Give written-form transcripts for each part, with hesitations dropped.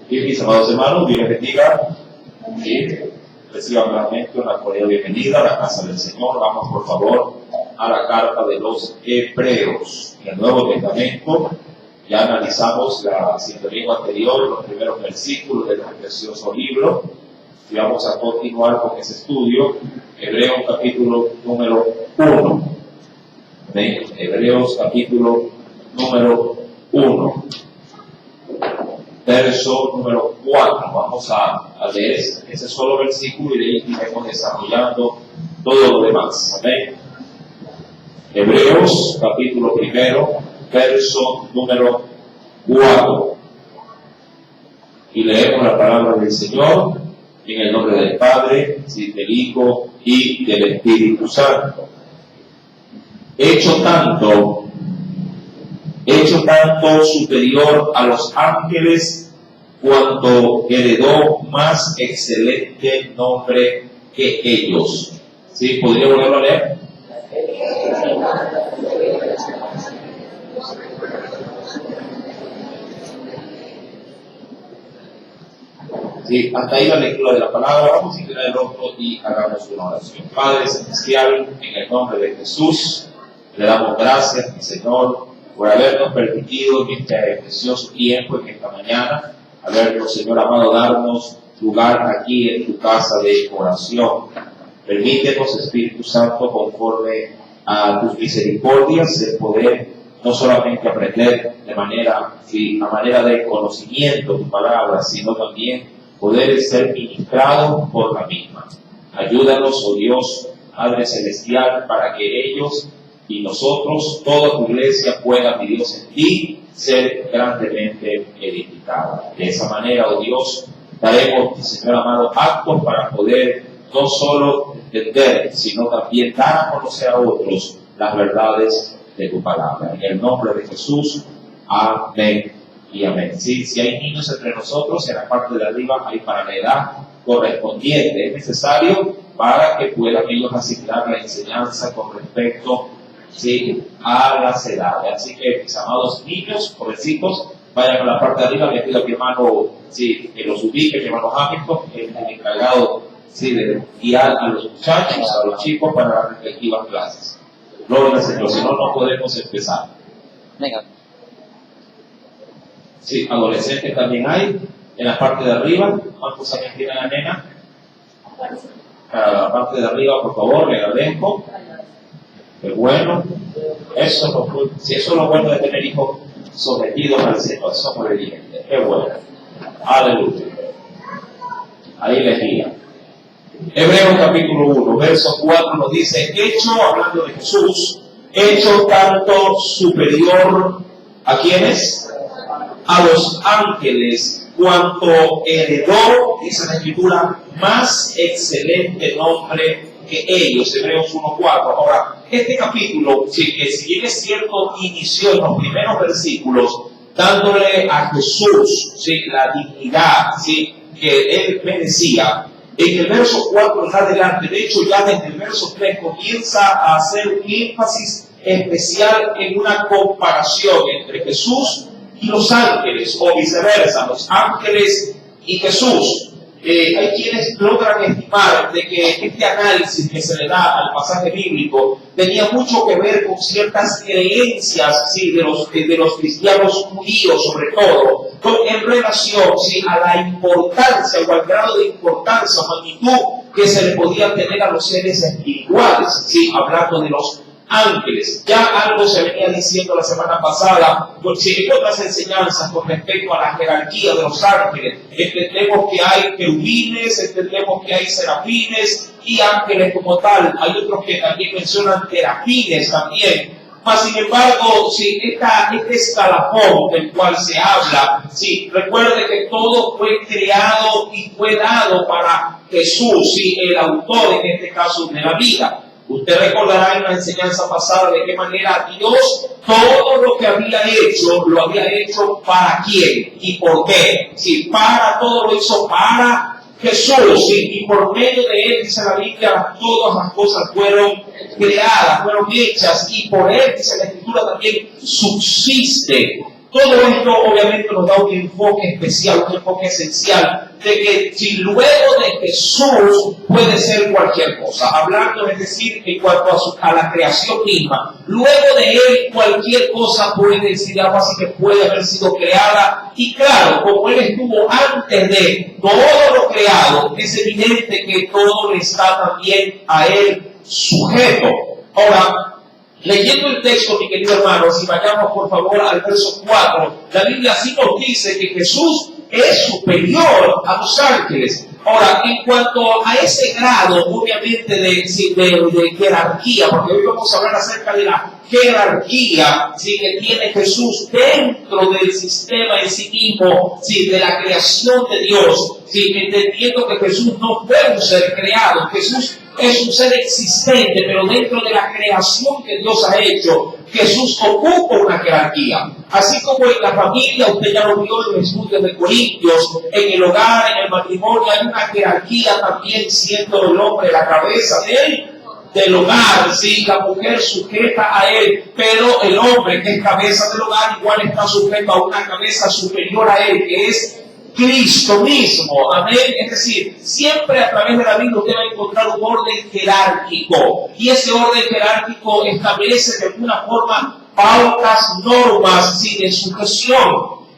Bien, mis amados hermanos, Dios les bendiga. Reciban nuevamente una cordial bienvenida a la casa del Señor. Vamos, por favor, a la carta de los Hebreos. En el Nuevo Testamento ya analizamos la domingo anterior, los primeros versículos de este precioso libro. Y vamos a continuar con ese estudio. Hebreos capítulo número 1. Hebreos capítulo número 1. Verso número 4. Vamos a leer ese solo versículo y de ahí iremos desarrollando todo lo demás. Amén. Hebreos capítulo 1, verso número 4. Y leemos la palabra del Señor en el nombre del Padre, del Hijo y del Espíritu Santo. Hecho tanto superior a los ángeles, cuanto heredó más excelente nombre que ellos. ¿Sí? ¿Podría volverlo a leer? Sí, hasta ahí la lectura de la palabra. Vamos a inclinar el rostro y hagamos una oración. Padre celestial, en el nombre de Jesús, le damos gracias, mi Señor, por habernos permitido en este precioso tiempo, en esta mañana, habernos, Señor amado, darnos lugar aquí en tu casa de oración. Permítenos, Espíritu Santo, conforme a tus misericordias, el poder no solamente aprender a manera de conocimiento tu palabra, sino también poder ser ministrados por la misma. Ayúdanos, oh Dios, Padre Celestial, para que ellos y nosotros, toda tu iglesia, pueda, mi Dios, en ti, ser grandemente edificada. De esa manera, oh Dios, daremos, Señor amado, actos para poder no solo entender, sino también dar a conocer a otros las verdades de tu palabra. En el nombre de Jesús, amén y amén. Sí, si hay niños entre nosotros, en la parte de arriba hay para la edad correspondiente. Es necesario para que puedan ellos asimilar la enseñanza con respecto a las edades. Así que, mis amados niños, jovencitos, vayan a la parte de arriba. Le pido a mi hermano que los ubique, mi hermano Hamilton, que es el encargado de guiar a los muchachos, a los chicos para las respectivas clases. Gloria al Señor, si no, no podemos empezar. Venga. Sí, adolescentes también hay, en la parte de arriba. ¿Cuántos años tiene la nena? A la parte de arriba, por favor, le agradezco. Qué bueno. Si eso es lo bueno de tener hijos sometidos al Señor, somos obedientes. Qué bueno. Aleluya. Ahí les guía. Hebreos capítulo 1, verso 4 nos dice: hablando de Jesús, hecho tanto superior ¿a quiénes? A los ángeles, cuanto heredó, dice la Escritura, más excelente nombre que ellos. Hebreos 1:4. Ahora, este capítulo, si bien es cierto, inició en los primeros versículos dándole a Jesús la dignidad que él merecía. En el verso 4 en adelante, de hecho ya desde el verso 3 comienza a hacer un énfasis especial en una comparación entre Jesús y los ángeles, o viceversa, los ángeles y Jesús. Hay quienes logran estimar de que este análisis que se le da al pasaje bíblico tenía mucho que ver con ciertas creencias de los cristianos judíos, sobre todo, en relación a la importancia o al grado de importancia o magnitud que se le podía tener a los seres espirituales, hablando de los ángeles. Ya algo se venía diciendo la semana pasada, en otras enseñanzas con respecto a la jerarquía de los ángeles. Entendemos que hay querubines, entendemos que hay serafines y ángeles como tal. Hay otros que también mencionan terafines también. Mas, sin embargo, este escalafón del cual se habla, recuerde que todo fue creado y fue dado para Jesús, el autor en este caso de la vida. Usted recordará en la enseñanza pasada de qué manera Dios todo lo que había hecho, lo había hecho para quién y por qué. Todo lo hizo para Jesús, y por medio de él, dice la Biblia, todas las cosas fueron creadas, fueron hechas, y por él, dice la Escritura, también subsiste Todo esto obviamente nos da un enfoque especial, un enfoque esencial, de que si luego de Jesús puede ser cualquier cosa, hablando es decir, en cuanto a la creación misma, luego de Él cualquier cosa puede decir algo así que puede haber sido creada, y claro, como Él estuvo antes de todo lo creado, es evidente que todo le está también a Él sujeto. Ahora, leyendo el texto, mi querido hermano, si vayamos por favor al verso 4, la Biblia sí nos dice que Jesús es superior a los ángeles. Ahora, en cuanto a ese grado, obviamente, de jerarquía, porque hoy vamos a hablar acerca de la jerarquía que tiene Jesús dentro del sistema en sí mismo, de la creación de Dios, entendiendo que Jesús no fue un ser creado, Jesús es un ser existente, pero dentro de la creación que Dios ha hecho, Jesús ocupa una jerarquía. Así como en la familia, usted ya lo vio en los estudios de Corintios, en el hogar, en el matrimonio, hay una jerarquía también, siendo el hombre la cabeza del hogar, la mujer sujeta a él, pero el hombre que es cabeza del hogar igual está sujeto a una cabeza superior a él, que es Cristo mismo, amén. Es decir, siempre a través de la Biblia usted va a encontrar un orden jerárquico, y ese orden jerárquico establece de alguna forma pautas, normas, de sujeción.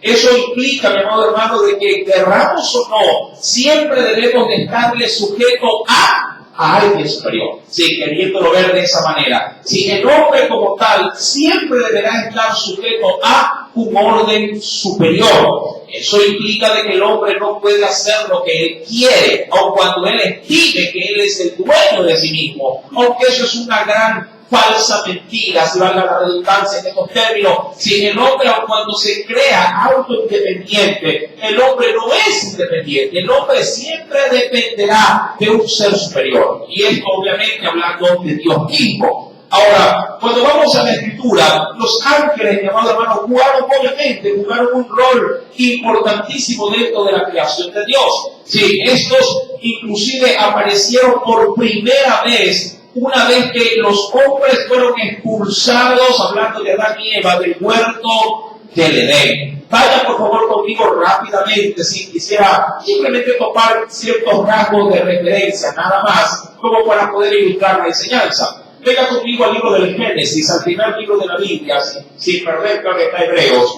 Eso implica, mi amado hermano, de que querramos o no, siempre debemos de estarle sujeto a alguien superior, queriéndolo ver de esa manera. El hombre como tal siempre deberá estar sujeto a un orden superior. Eso implica de que el hombre no puede hacer lo que él quiere, aun cuando él estime que él es el dueño de sí mismo, aunque eso es una gran falsa mentira, si valga la redundancia en estos términos. El hombre, aun cuando se crea autoindependiente, el hombre no es independiente, el hombre siempre dependerá de un ser superior, y esto obviamente hablando de Dios mismo. Ahora, cuando vamos a la Escritura, los ángeles, mi amado hermano, jugaron un rol importantísimo dentro de la creación de Dios. Estos inclusive aparecieron por primera vez una vez que los hombres fueron expulsados, hablando de Adán y Eva, del huerto del Edén. Vaya por favor conmigo rápidamente, quisiera simplemente tomar ciertos rasgos de referencia, nada más, como para poder ilustrar la enseñanza. Venga conmigo al libro del Génesis, al primer libro de la Biblia, sin perder, creo que está Hebreos.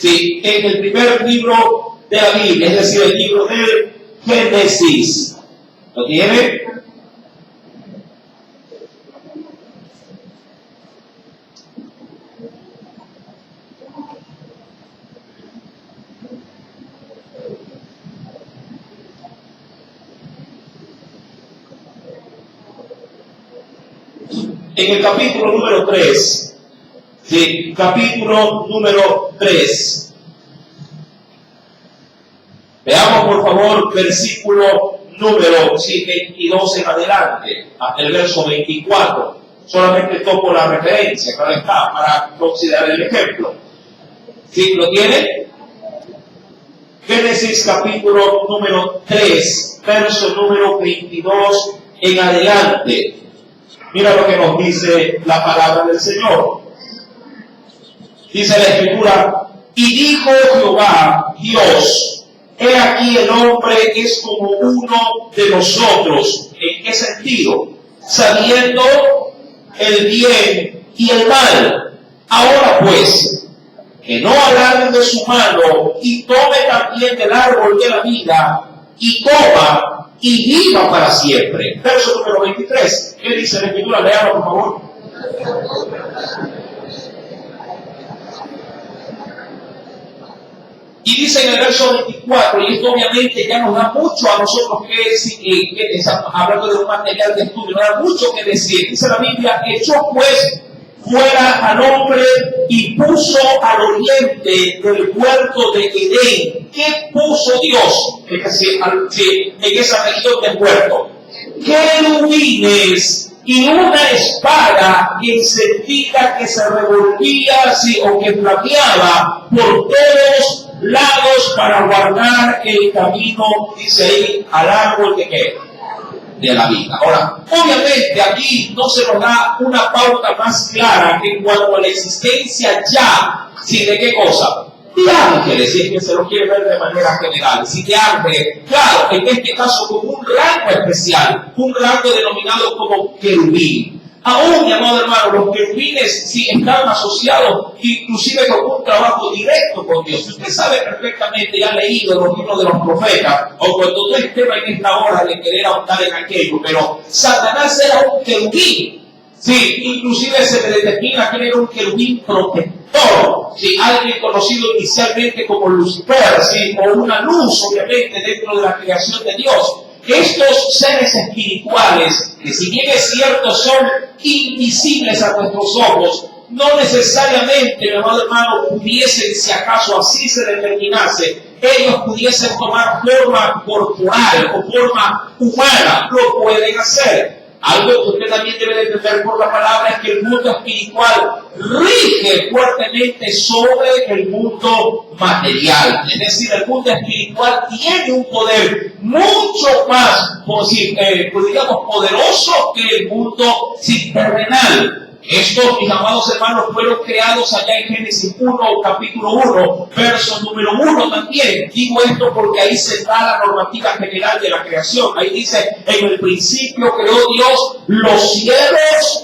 En el primer libro de la Biblia, es decir, el libro del Génesis. ¿Lo tiene? En el capítulo número 3, capítulo número 3, veamos por favor versículo número 22 en adelante, hasta el verso 24. Solamente toco la referencia, claro está, para considerar el ejemplo. ¿Lo tiene? Génesis capítulo número 3, verso número 22 en adelante. Mira lo que nos dice la palabra del Señor. Dice la Escritura: y dijo Jehová Dios, he aquí el hombre es como uno de nosotros. ¿En qué sentido? Sabiendo el bien y el mal. Ahora pues, que no alargue de su mano y tome también del árbol de la vida y coma y viva para siempre. Verso número 23. ¿Qué dice la Escritura? Leamos por favor. Y dice en el verso 24, y esto obviamente ya nos da mucho a nosotros que hablando de un material de estudio, nos da mucho que decir. Dice la Biblia: echó pues fuera al hombre y puso al oriente del huerto de Edén. ¿Qué puso Dios en esa región del huerto? Querubines y una espada encendida que se revolvía o que flameaba por todos lados para guardar el camino, dice ahí, al árbol de ¿qué? De la vida. Ahora, obviamente aquí no se nos da una pauta más clara en cuanto a la existencia ya Sí, ¿de qué cosa? De ángeles, si es que se lo quiere ver de manera general. Sí, de ángeles. Claro, en este caso con un rango especial, un rango denominado como querubín. Aún, mi amado hermano, los querubines sí están asociados inclusive con un trabajo directo con Dios. Usted sabe perfectamente, ya ha leído los libros de los profetas, o cuando tú estés en esta hora de querer ahondar en aquello, pero Satanás era un querubín. Sí, inclusive se le determina que era un querubín protector, sí, alguien conocido inicialmente como Lucifer, sí, o una luz, obviamente, dentro de la creación de Dios. Estos seres espirituales, que si bien es cierto son invisibles a nuestros ojos, no necesariamente, mi amado hermano, pudiesen, si acaso así se determinase, ellos pudiesen tomar forma corporal o forma humana, lo pueden hacer. Algo que usted también debe de entender por la palabra es que el mundo espiritual rige fuertemente sobre el mundo material. Es decir, el mundo espiritual tiene un poder mucho más, digamos, poderoso que el mundo terrenal. Estos, mis amados hermanos, fueron creados allá en Génesis 1, capítulo 1, verso número 1 también. Digo esto porque ahí se da la normativa general de la creación. Ahí dice, en el principio creó Dios los cielos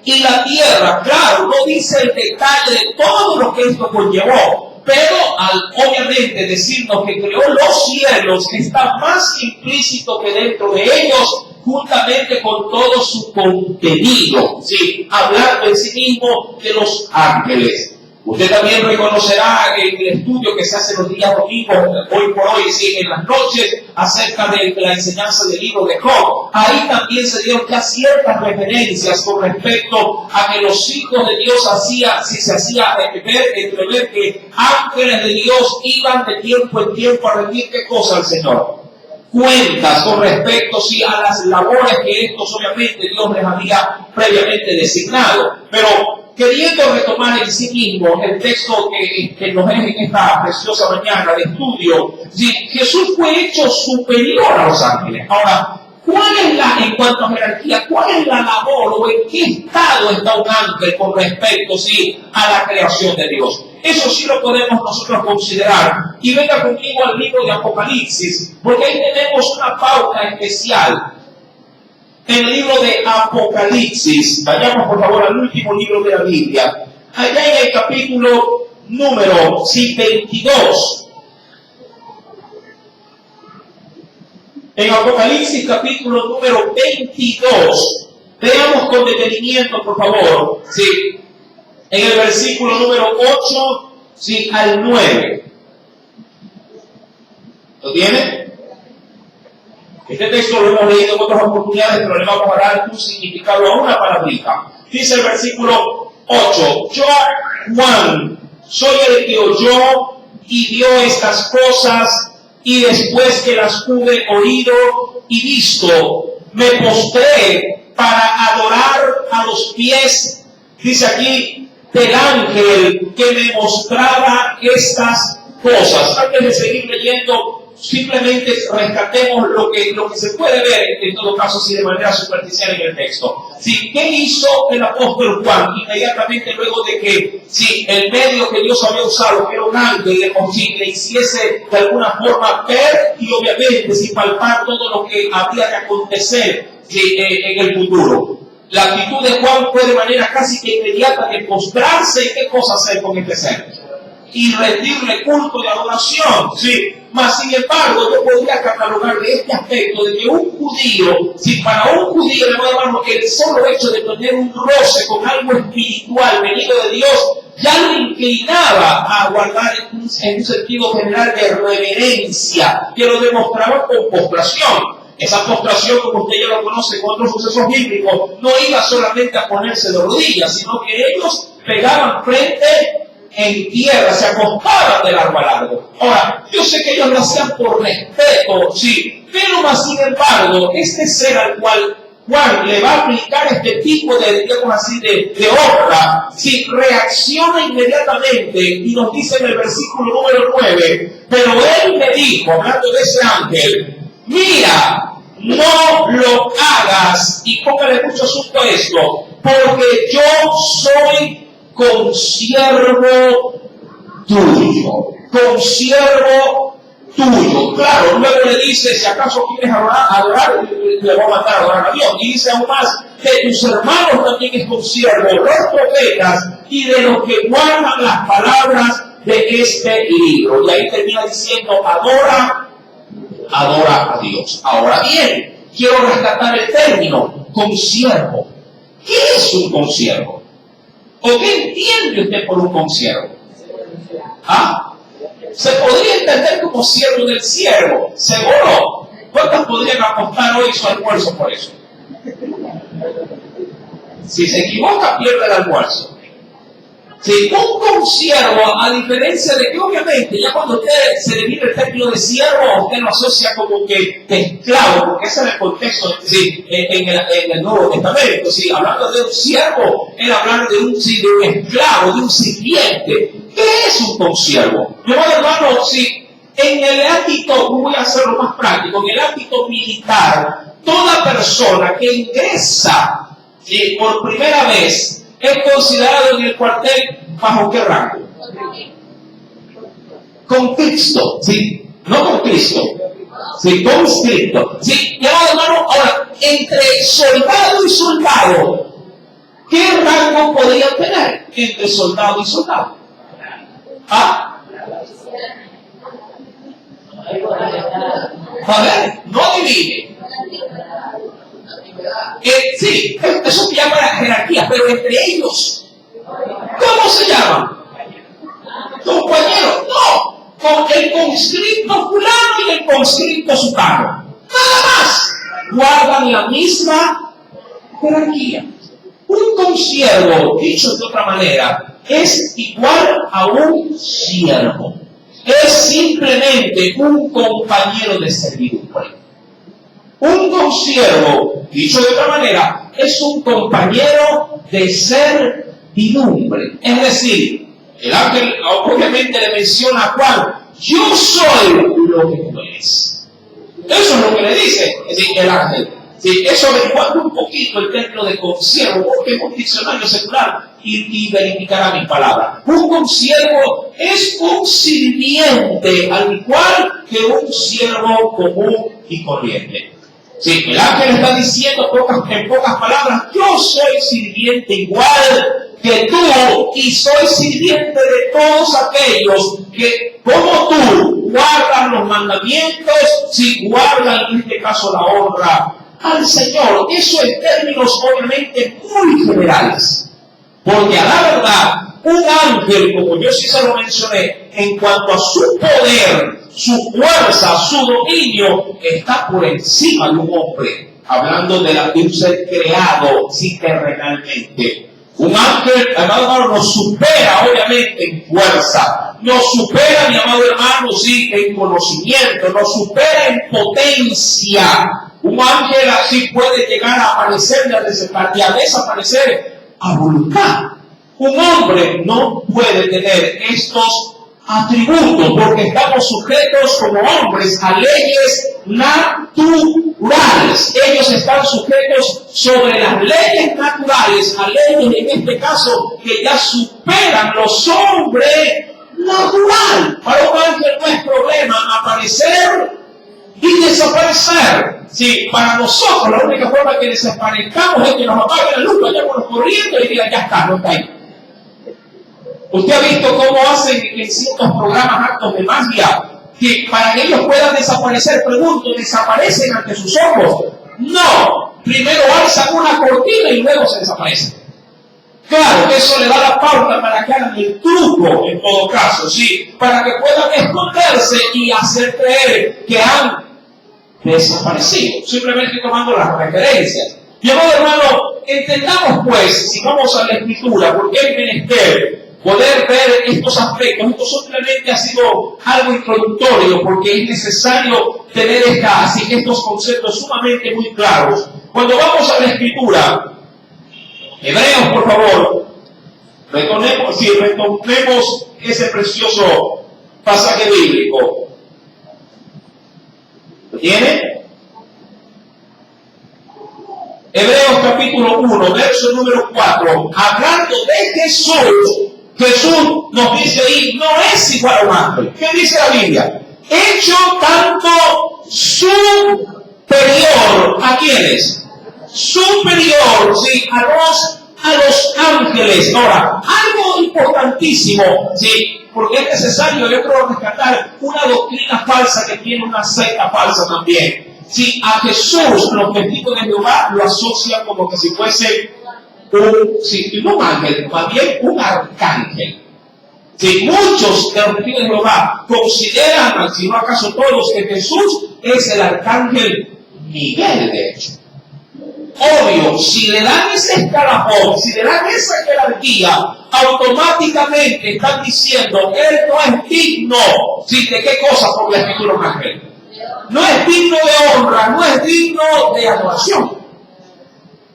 y la tierra. Claro, no dice el detalle de todo lo que esto conllevó. Pero al obviamente decirnos que creó los cielos, está más implícito que dentro de ellos, juntamente con todo su contenido, ¿sí? Hablando en sí mismo de los ángeles. Usted también reconocerá en el estudio que se hace los días domingos, hoy por hoy, ¿sí? En las noches, acerca de la enseñanza del libro de Job. Ahí también se dieron ya ciertas referencias con respecto a que los hijos de Dios se hacía entrever que ángeles de Dios iban de tiempo en tiempo a rendir ¿qué cosa al Señor? Cuentas con respecto sí, a las labores que estos obviamente Dios les había previamente designado. Pero queriendo retomar en sí mismo el texto que nos es en esta preciosa mañana de estudio, sí, Jesús fue hecho superior a los ángeles. Ahora, ¿cuál es en cuanto a jerarquía, cuál es la labor o en qué estado está un ángel con respecto sí, a la creación de Dios? Eso sí lo podemos nosotros considerar. Y venga conmigo al libro de Apocalipsis, porque ahí tenemos una pauta especial. En el libro de Apocalipsis, vayamos por favor al último libro de la Biblia. Allá en el capítulo número 22. En Apocalipsis capítulo número 22. Veamos con detenimiento, por favor. Sí. En el versículo número 8, sí, al 9. ¿Lo tiene? Este texto lo hemos leído en otras oportunidades, pero le vamos a dar un significado a una palabrita. Dice el versículo 8, yo, Juan, soy el que oyó y vio estas cosas, y después que las hube oído y visto, me postré para adorar a los pies, dice aquí, del ángel que me mostraba estas cosas. Antes de seguir leyendo, simplemente rescatemos lo que se puede ver, en todo caso, si de manera superficial en el texto. Sí, ¿qué hizo el apóstol Juan? Inmediatamente luego de que, sí, el medio que Dios había usado, que era un ángel, le hiciese de alguna forma ver y obviamente sin palpar todo lo que había que acontecer sí, en el futuro. La actitud de Juan fue de manera casi que inmediata de postrarse y qué cosa hacer con este ser. Y rendirle culto de adoración, ¿sí? Mas sin embargo, yo podría catalogar de este aspecto de que un judío, si para un judío, hermano, el solo hecho de tener un roce con algo espiritual venido de Dios, ya lo inclinaba a guardar en un sentido general de reverencia, que lo demostraba con postración. Esa postración, como usted ya lo conoce con otros sucesos bíblicos, no iba solamente a ponerse de rodillas, sino que ellos pegaban frente en tierra, se acostaban del árbol largo. Ahora, yo sé que ellos lo hacían por respeto, sí, pero más sin embargo, este ser al cual Juan le va a aplicar este tipo de, digamos así, de obra, si reacciona inmediatamente y nos dice en el versículo número 9, pero él me dijo, hablando de ese ángel, mira, no lo hagas, y póngale mucho asunto a esto, porque yo soy consiervo tuyo. Consiervo tuyo. Claro, luego le dice, si acaso quieres adorar, le voy a mandar a adorar a Dios. Y dice aún más, de tus hermanos también es consiervo, los profetas, y de los que guardan las palabras de este libro. Y ahí termina diciendo, adora a Dios. Ahora bien, quiero rescatar el término, consiervo. ¿Qué es un consiervo? ¿O qué entiende usted por un consiervo? ¿Ah? Se podría entender como siervo del siervo, seguro. ¿Cuántas podrían apostar hoy su almuerzo por eso? Si se equivoca, pierde el almuerzo. Si un consiervo, a diferencia de que obviamente ya cuando usted se le viene el término de siervo, usted lo asocia como que de esclavo, porque ese es el contexto en el Nuevo Testamento. ¿Sí? Hablando de un siervo, él habla de un esclavo, de un sirviente. ¿Qué es un consiervo? Yo, hermano, si en el ámbito, voy a hacerlo más práctico, en el ámbito militar, toda persona que ingresa por primera vez es considerado en el cuartel bajo qué rango? Con Cristo, ¿sí? No con Cristo, ¿sí? Con Cristo, ¿sí? Ya, hermano, ahora, entre soldado y soldado, ¿qué rango podría tener entre soldado y soldado? ¿Ah? A ver, no divide. Sí, eso se llama la jerarquía, pero entre ellos, ¿cómo se llaman? Compañeros, no, con el conscripto fulano y el conscripto sutano, nada más, guardan la misma jerarquía. Un consiervo, dicho de otra manera, es igual a un siervo, es simplemente un compañero de servidumbre. Un consiervo, dicho de otra manera, es un compañero de servidumbre. Es decir, el ángel obviamente le menciona a Juan, yo soy lo que tú eres. Eso es lo que le dice el ángel. Sí, eso averiguando un poquito el término de consiervo, porque es un diccionario secular y verificará mi palabra. Un consiervo es un sirviente, al igual que un siervo común y corriente. Sí, el ángel está diciendo en pocas palabras, yo soy sirviente igual que tú y soy sirviente de todos aquellos que, como tú, guardan los mandamientos, si guardan en este caso la honra al Señor. Eso en términos obviamente muy generales. Porque a la verdad, un ángel, como yo sí se lo mencioné, en cuanto a su poder, su fuerza, su dominio, está por encima de un hombre. Hablando de un ser creado, sí, terrenalmente. Un ángel, amado hermano, nos supera obviamente en fuerza. Nos supera, mi amado hermano, sí, en conocimiento. Nos supera en potencia. Un ángel así puede llegar a aparecer y a desaparecer a voluntad. Un hombre no puede tener estos atributos porque estamos sujetos como hombres a leyes naturales. Ellos están sujetos sobre las leyes naturales, a leyes en este caso que ya superan lo sobrenatural. Para un ángel no es problema aparecer y desaparecer. Sí, para nosotros la única forma que desaparezcamos es que nos apaguen la luz, vayamos corriendo y digan, ya está, no está ahí. Usted ha visto cómo hacen en ciertos programas actos de magia, que para que ellos puedan desaparecer, pregunto, ¿desaparecen ante sus ojos? No, primero alzan una cortina y luego se desaparecen. Claro, eso le da la pauta para que hagan el truco, en todo caso, sí, para que puedan esconderse y hacer creer que han desaparecido, simplemente tomando las referencias. Mi amado hermano, entendamos pues, si vamos a la Escritura, porque es menester poder ver estos aspectos. Esto simplemente ha sido algo introductorio, porque es necesario tener estos conceptos sumamente muy claros. Cuando vamos a la Escritura, Hebreos, por favor, retomemos ese precioso pasaje bíblico. ¿Lo tiene? Hebreos capítulo 1, verso número 4. Hablando de Jesús, Jesús nos dice ahí, no es igual a un ángel. ¿Qué dice la Biblia? Hecho tanto superior, ¿a quiénes? Superior, sí, a los ángeles. Ahora, algo importantísimo, sí, porque es necesario, yo creo, rescatar una doctrina falsa que tiene una secta falsa también. Sí, a Jesús, los testigos de Jehová lo asocian como que si fuese no un ángel, más bien un arcángel. Si muchos de los testigos de Jehová consideran, si no acaso todos, que Jesús es el arcángel Miguel, de hecho. Obvio, si le dan ese escalafón, si le dan esa jerarquía, automáticamente están diciendo, él no es digno. ¿Sí? ¿De qué cosa? Por la escritura un ángel. No es digno de honra, no es digno de adoración.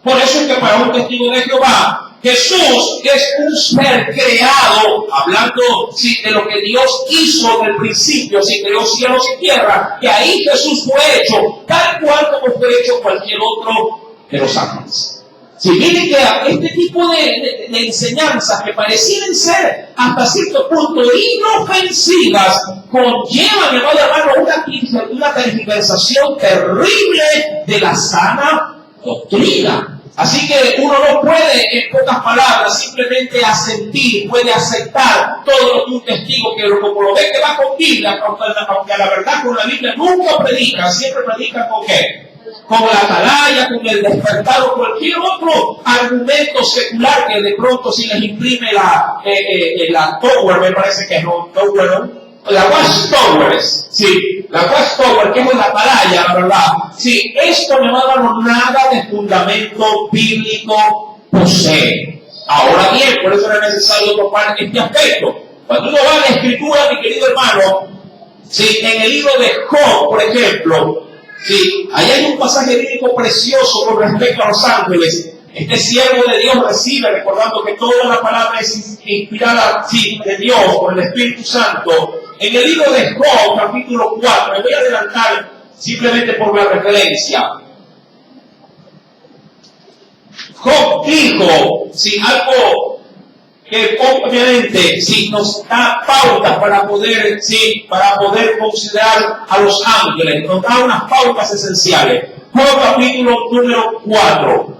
Por eso es que para un testigo de Jehová, Jesús es un ser creado, hablando sí, de lo que Dios hizo en el principio, si creó cielos y tierra, que ahí Jesús fue hecho, tal cual como fue hecho cualquier otro de los ángeles. Si miren que este tipo de enseñanzas que parecieran ser hasta cierto punto inofensivas, conllevan, hermano, una tergiversación terrible de la sana doctrina. Así que uno no puede, en pocas palabras, simplemente asentir, puede aceptar todo lo que un testigo, que como lo ve que va con Biblia, aunque a la verdad con la Biblia nunca predica, siempre predica con ¿qué? Con la atalaya, con el despertar o cualquier otro argumento secular que de pronto si les imprime la Tower, me parece que no, Tower, ¿no? La Watchtower, sí, la Watchtower, que es la atalaya, la verdad. Sí, esto no va a dar nada de fundamento bíblico posee. Ahora bien, por eso era necesario topar este aspecto. Cuando uno va a la escritura, mi querido hermano, sí, en el libro de Job, por ejemplo, sí, ahí hay un pasaje bíblico precioso con respecto a los ángeles. Este siervo de Dios recibe, recordando que toda la palabra es inspirada sí, de Dios por el Espíritu Santo. En el libro de Job, capítulo 4, me voy a adelantar simplemente por la referencia. Job dijo, si algo que obviamente si nos da pautas para poder considerar a los ángeles, nos da unas pautas esenciales. Job capítulo número 4,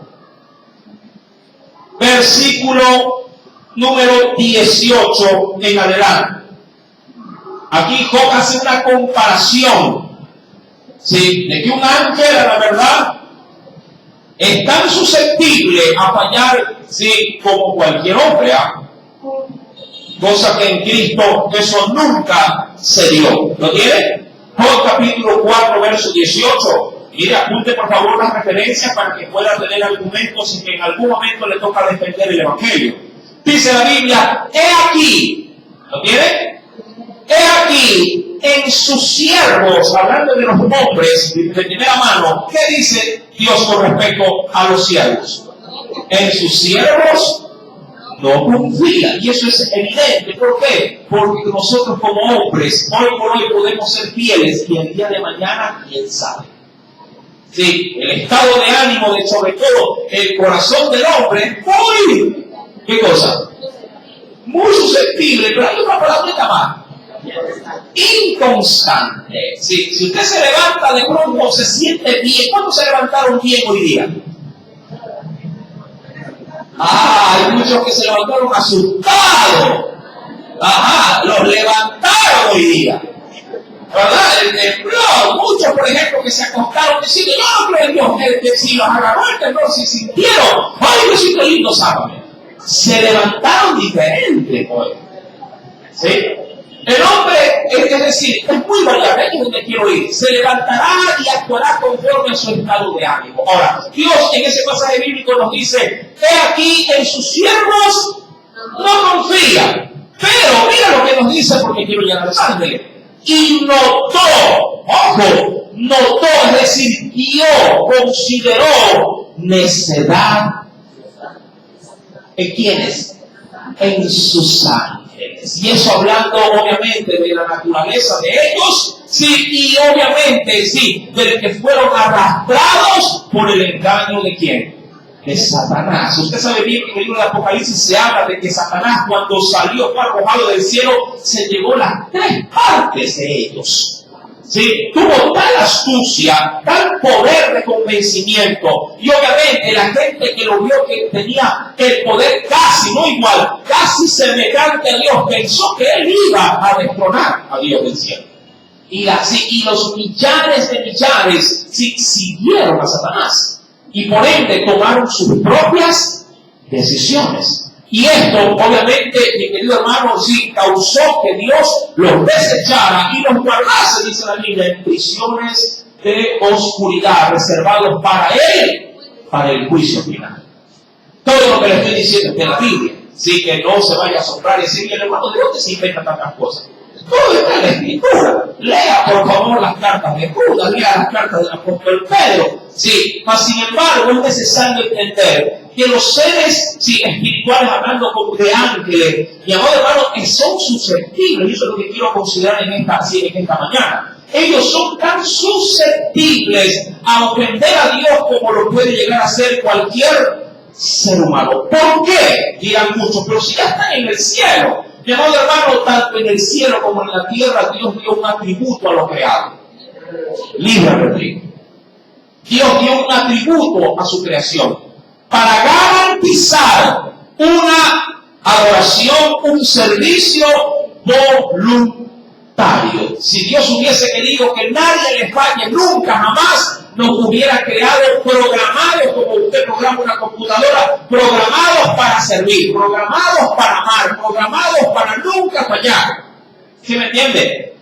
versículo número 18 en adelante. Aquí Job hace una comparación, ¿sí?, de que un ángel, a la verdad, es tan susceptible a fallar, sí, como cualquier hombre, cosa que en Cristo eso nunca se dio. ¿Lo tiene? Job capítulo 4, verso 18. Mire, apunte por favor las referencias para que pueda tener argumentos y que en algún momento le toca defender el Evangelio. Dice la Biblia, he aquí, ¿lo tiene? He aquí en sus siervos, hablando de los hombres de primera mano, ¿qué dice Dios con respecto a los siervos? En sus siervos no confía. Y eso es evidente. ¿Por qué? Porque nosotros como hombres, hoy por hoy podemos ser fieles y el día de mañana, ¿quién sabe? Sí, el estado de ánimo, de sobre todo el corazón del hombre, muy, ¿qué cosa? Muy susceptible, pero hay una palabrita más. Inconstante. Sí, si usted se levanta de pronto, se siente bien. ¿Cuántos se levantaron bien hoy día? Hay muchos que se levantaron asustados. Los levantaron hoy día. ¿Verdad? El temblor. Muchos, por ejemplo, que se acostaron diciendo, yo no creo en Dios. Si los agarró el temblor, si sintieron, ¡ay, me siento lindo, sábado! Se levantaron diferente hoy. ¿Sí? El hombre, es decir, es muy variable, aquí es donde quiero ir. Se levantará y actuará conforme a su estado de ánimo. Ahora, Dios en ese pasaje bíblico nos dice, he aquí en sus siervos no confía. Pero mira lo que nos dice, porque quiero llegar a los ángeles. Y notó, ojo, notó, es decir, vio, consideró necedad. ¿En quiénes? En sus ángeles. Y eso hablando obviamente de la naturaleza de ellos, sí, y obviamente, sí, de que fueron arrastrados por el engaño de quién. de Satanás. Usted sabe bien que en el libro de Apocalipsis se habla de que Satanás, cuando salió, fue arrojado del cielo, se llevó las 3 partes de ellos. ¿Sí? Tuvo tal astucia, tal poder de convencimiento, y obviamente la gente que lo vio que tenía el poder casi, no igual, casi semejante a Dios, pensó que él iba a destronar a Dios del cielo. Y los millares de millares siguieron a Satanás, y por ende tomaron sus propias decisiones. Y esto, obviamente, mi querido hermano, sí causó que Dios los desechara y los guardase, dice la Biblia, en prisiones de oscuridad, reservados para Él, para el juicio final. Todo lo que le estoy diciendo es de la Biblia, sí, que no se vaya a asombrar y decir, el hermano, ¿de dónde se inventan tantas cosas? Todo está en la Escritura. Lea, por favor, las cartas de Judas, lea las cartas del apóstol Pedro. Sí, mas sin embargo, es necesario entender que los seres espirituales, hablando de ángeles, mi amado hermano, que son susceptibles, y eso es lo que quiero considerar en esta mañana. Ellos son tan susceptibles a ofender a Dios como lo puede llegar a ser cualquier ser humano. ¿Por qué? Dirán muchos, pero si ya están en el cielo. Mi amado hermano, tanto en el cielo como en la tierra, Dios dio un atributo a lo creado. Libre albedrío. Dios dio un atributo a su creación para garantizar una adoración, un servicio voluntario. Si Dios hubiese querido que nadie le falle nunca, jamás nos hubiera creado programados, como usted programa una computadora, programados para servir, programados para amar, programados para nunca fallar. ¿Sí me entiende?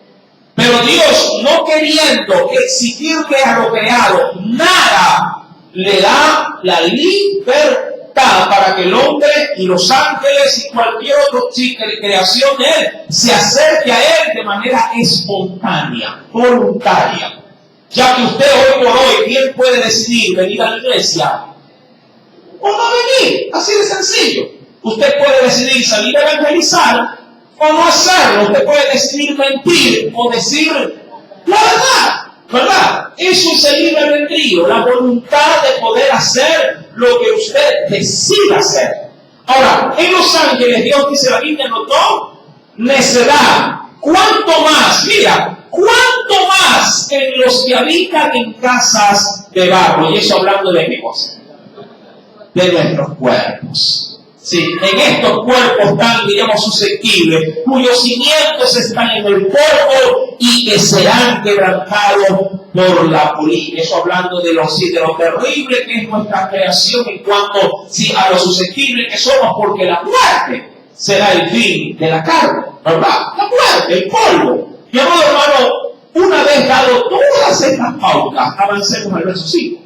Pero Dios, no queriendo exigirle a lo creado nada, le da la libertad para que el hombre y los ángeles y cualquier otra creación de Él se acerque a Él de manera espontánea, voluntaria. Ya que usted hoy por hoy bien puede decidir venir a la iglesia o no venir, así de sencillo. Usted puede decidir salir a evangelizar o no hacerlo. Usted puede decidir mentir o decir la verdad, ¿verdad? Eso es el libre albedrío, la voluntad de poder hacer lo que usted decida hacer. Ahora, en los ángeles, Dios dice, la Biblia notó necedad. ¿Cuánto más? Mira, ¿cuánto más en los que habitan en casas de barro? Y eso hablando de qué cosa? De nuestros cuerpos. Sí, en estos cuerpos tan, diríamos, susceptibles, cuyos cimientos están en el polvo y que serán quebrantados por la polilla. Eso hablando de lo terrible que es nuestra creación en cuanto a lo susceptible que somos, porque la muerte será el fin de la carne, ¿verdad? La muerte, el polvo. Mi amado hermano, una vez dado todas estas pautas, avancemos al verso 5.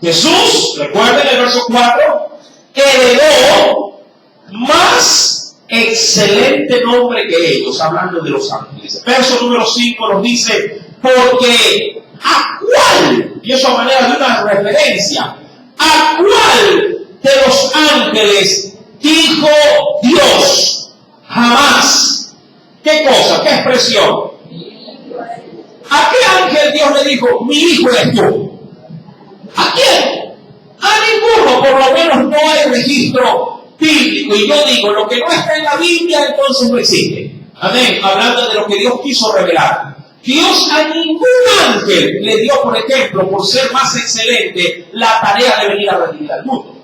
Jesús, recuerden el verso 4, heredó más excelente nombre que ellos, hablando de los ángeles. Verso número 5 nos dice, porque ¿a cuál? Y eso a manera de una referencia, ¿a cuál de los ángeles dijo Dios? Jamás. ¿Qué cosa? ¿Qué expresión? ¿A qué ángel Dios le dijo, mi hijo eres tú? ¿A quién? A ninguno, por lo menos no hay registro bíblico. Y yo digo, lo que no está en la Biblia entonces no existe. Amén. Hablando de lo que Dios quiso revelar. Dios a ningún ángel le dio, por ejemplo, por ser más excelente, la tarea de venir a redimir al mundo.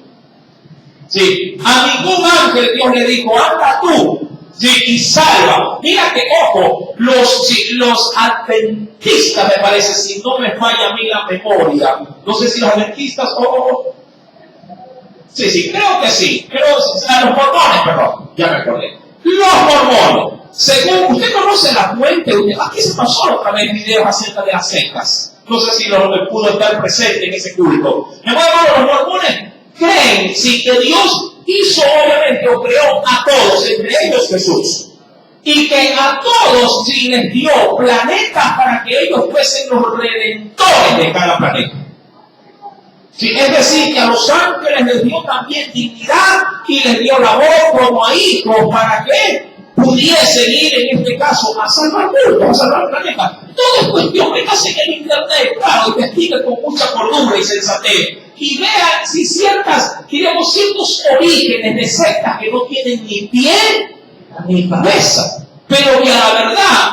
Sí, a ningún ángel Dios le dijo, anda tú, sí, y salva. Mira que, ojo, los adventistas, me parece, si no me falla a mí la memoria, no sé si los adventistas, sí, creo que sí, los mormones, perdón, ya me acordé. Los mormones, según, usted conoce la fuente, aquí se pasó otra vez videos acerca de las sectas. No sé si pudo estar presente en ese culto. Me voy a llamar, los mormones creen, sí, que Dios hizo obviamente o creó a todos, entre ellos Jesús, y que a todos sí les dio planetas para que ellos fuesen los redentores de cada planeta. Sí, es decir, que a los ángeles les dio también dignidad y les dio labor como a hijos para que pudiesen ir, en este caso, a salvar mundos, a salvar planetas. Todo es cuestión, métase en el internet, claro, investigue con mucha cordura y sensatez. y vea si ciertos orígenes de sectas que no tienen ni pie ni cabeza, pero que a la verdad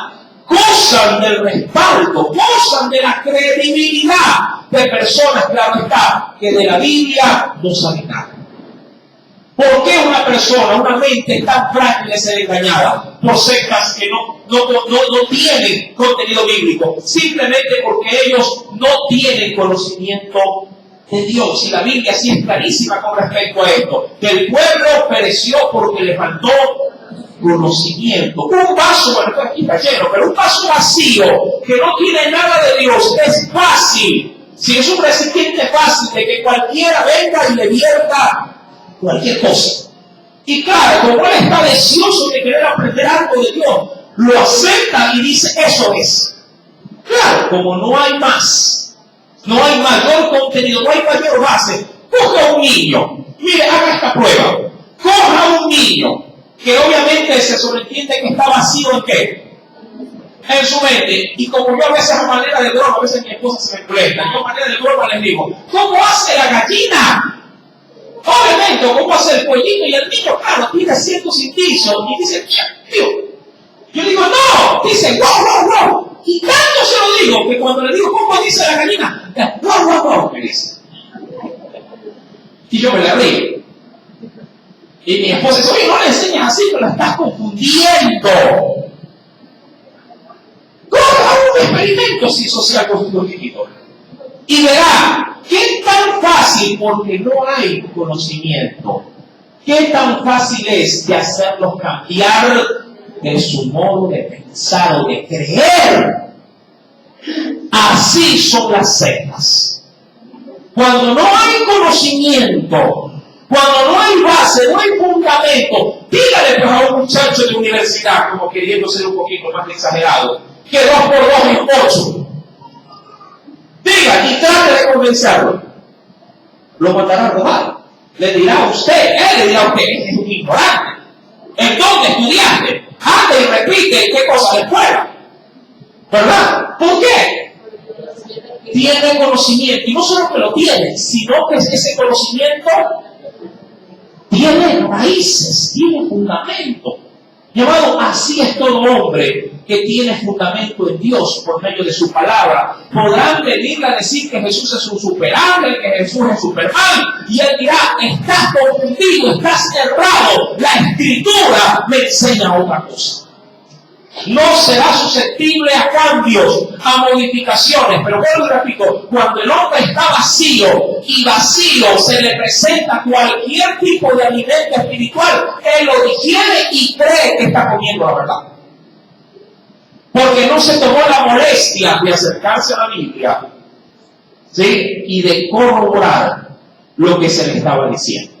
gozan del respaldo, gozan de la credibilidad de personas, claro está, que de la Biblia no saben nada. ¿Por qué una mente tan frágil es ser engañada por sectas que no tienen contenido bíblico? Simplemente porque ellos no tienen conocimiento de Dios. Y la Biblia sí es clarísima con respecto a esto, que el pueblo pereció porque le faltó conocimiento. Un vaso, bueno, aquí está lleno, pero un vaso vacío que no tiene nada de Dios es fácil. Si es un recipiente fácil de que cualquiera venga y le vierta cualquier cosa. Y claro, como él está deseoso de querer aprender algo de Dios, lo acepta y dice, eso es. Claro, como no hay mayor contenido, no hay mayor base, coja a un niño, mire, haga esta prueba, coja a un niño, que obviamente se sobreentiende que está vacío en qué, en su mente, y como yo a veces a manera de broma, a veces mi esposa se me molesta, yo a manera de broma les digo, ¿cómo hace la gallina? Obviamente, ¿cómo hace el pollito? Y el niño, claro, tiene ciertos indicios, y dice, tío, yo digo, no, dice, wow, y tanto se lo digo, que cuando le digo, ¿cómo dice la gallina? Wow, me dice. Y yo me la río. Y mi esposa dice, oye, no le enseñas así, pero la estás confundiendo. Haga un experimento social con tus chiquitos. Y verá, ¿qué tan fácil? Porque no hay conocimiento. ¿Qué tan fácil es de hacerlos cambiar de su modo de pensar o de creer? Así son las sectas. Cuando no hay conocimiento, cuando no hay base, no hay fundamento, dígale pues a un muchacho de universidad, como queriendo ser un poquito más exagerado, que 2 por 2 es 8. Diga y trate de convencerlo. Lo mandará a robar. Le dirá a usted, él le dirá a usted, es un ignorante. ¿En dónde estudiaste? Anda y repite qué cosa de fuera. ¿Verdad? ¿Por qué? Tiene conocimiento. Y no solo que lo tiene, sino que ese conocimiento tiene raíces, tiene fundamento. Llamado, así es todo hombre que tiene fundamento en Dios por medio de su palabra. Podrán venirle a decir que Jesús es un superángel, que Jesús es Superman, y él dirá, estás confundido, estás errado, la Escritura me enseña otra cosa. No será susceptible a cambios, a modificaciones, pero vuelvo y repito, cuando el hombre está vacío y vacío se le presenta cualquier tipo de alimento espiritual, él lo digiere y cree que está comiendo la verdad. Porque no se tomó la molestia de acercarse a la Biblia, ¿sí? Y de corroborar lo que se le estaba diciendo.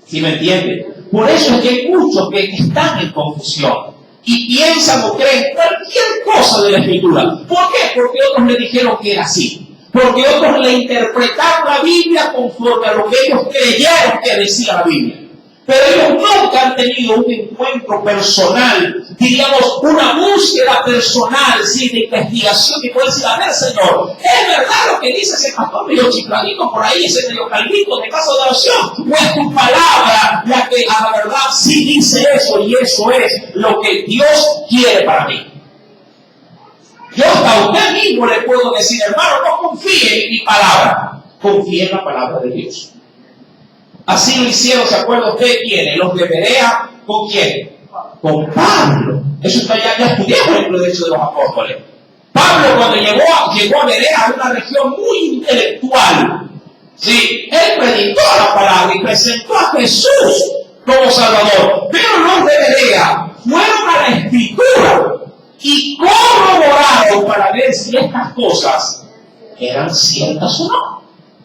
¿Sí me entienden? Por eso es que hay muchos que están en confusión y piensan o creen cualquier cosa de la Escritura. ¿Por qué? Porque otros le dijeron que era así. Porque otros le interpretaron la Biblia conforme a lo que ellos creyeron que decía la Biblia. Pero ellos nunca han tenido un encuentro personal, diríamos, una búsqueda personal, ¿sí? De investigación, y pueden decir, a ver, Señor, ¿es verdad lo que dice ese pastor medio chifladito por ahí, ese medio calvito de casa de oración? ¿O es tu palabra la que a la verdad sí dice eso, y eso es lo que Dios quiere para mí? Yo hasta a usted mismo le puedo decir, hermano, no confíe en mi palabra, confíe en la palabra de Dios. Así lo hicieron, ¿se acuerda usted quiénes? Los de Berea, ¿con quién? Con Pablo. Eso está ya estudiamos en el Hecho de los Apóstoles. Pablo, cuando llegó a Berea, a una región muy intelectual, ¿sí? Él predicó la palabra y presentó a Jesús como Salvador. Pero los de Berea fueron a la Escritura y corroboraron para ver si estas cosas eran ciertas o no.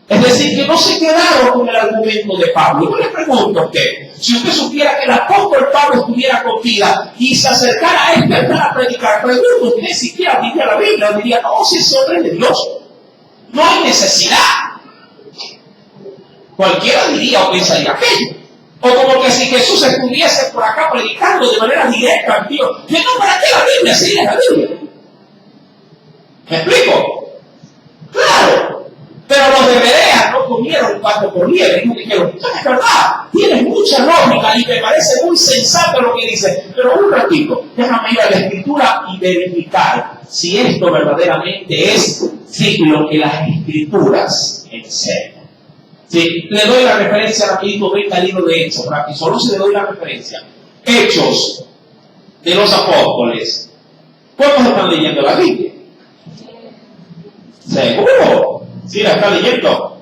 Es decir, que no se quedaron con el argumento de Pablo. Yo le pregunto a usted, si usted supiera que el apóstol Pablo estuviera con vida y se acercara a este para predicar, pregunto, usted ni siquiera diría la Biblia, diría, no, si ese hombre es de Dios, no hay necesidad. Cualquiera diría o pensaría aquello. O como que si Jesús estuviese por acá predicando de manera directa, Dios, que no, ¿para qué la Biblia? Sí, es la Biblia. ¿Me explico? Claro. Pero los de Berea no comieron cuando corrieron. Y dijeron, es verdad, tiene mucha lógica y me parece muy sensato lo que dice. Pero un ratito, déjame ir a la Escritura y verificar si esto verdaderamente es lo que las Escrituras enseñan. Sí, le doy la referencia rapidito, venga al libro de Hechos, para que solo se le doy la referencia. Hechos de los Apóstoles. ¿Cuántos están leyendo la Biblia? ¿Seguro? ¿Sí la está leyendo?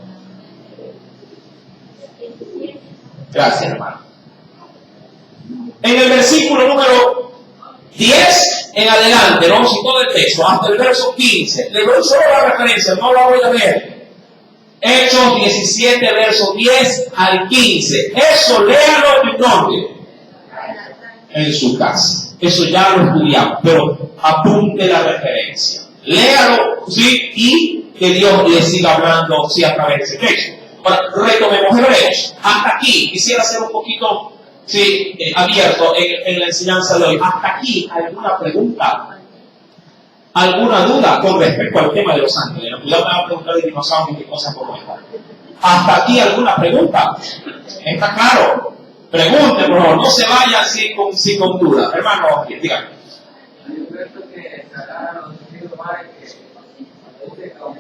Gracias, hermano. En el versículo número 10 en adelante, no si todo el texto, hasta el verso 15, le doy solo la referencia, no la voy a ver. Hechos 17, verso 10 al 15. Eso léalo en dónde? En su casa. Eso ya lo estudiamos, pero apunte la referencia. Léalo, ¿sí? Y que Dios le siga hablando, sí, a través de ese texto. Bueno, retomemos Hebreos. Hasta aquí, quisiera ser un poquito, sí, abierto en la enseñanza de hoy. Hasta aquí, ¿alguna pregunta? ¿Alguna duda con respecto al tema de los ángeles? Cuidado, me van a preguntar de dinosaurios y qué cosas como esta. ¿Hasta aquí alguna pregunta? ¿Está claro? Pregunte, por favor, no se vaya sin con duda. Hermano, dígame. Hay un verso que sacaron los sentidos más que dice como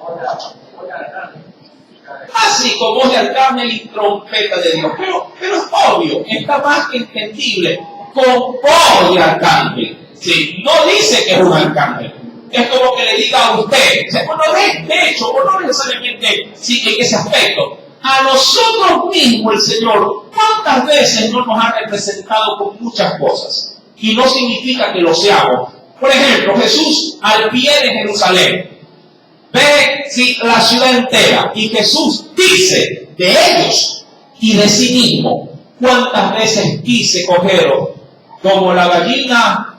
así como voz de arcángel y trompeta de Dios. Pero es obvio, está más que entendible. Con voz de arcángel. Sí, no dice que es un arcángel. Es como que le diga a usted, bueno, de hecho, o no necesariamente sí, en ese aspecto. A nosotros mismos el Señor, ¿cuántas veces no nos ha representado con muchas cosas? Y no significa que lo seamos. Por ejemplo, Jesús al pie de Jerusalén ve la ciudad entera y Jesús dice de ellos y de sí mismo, ¿cuántas veces quise cogeros como la gallina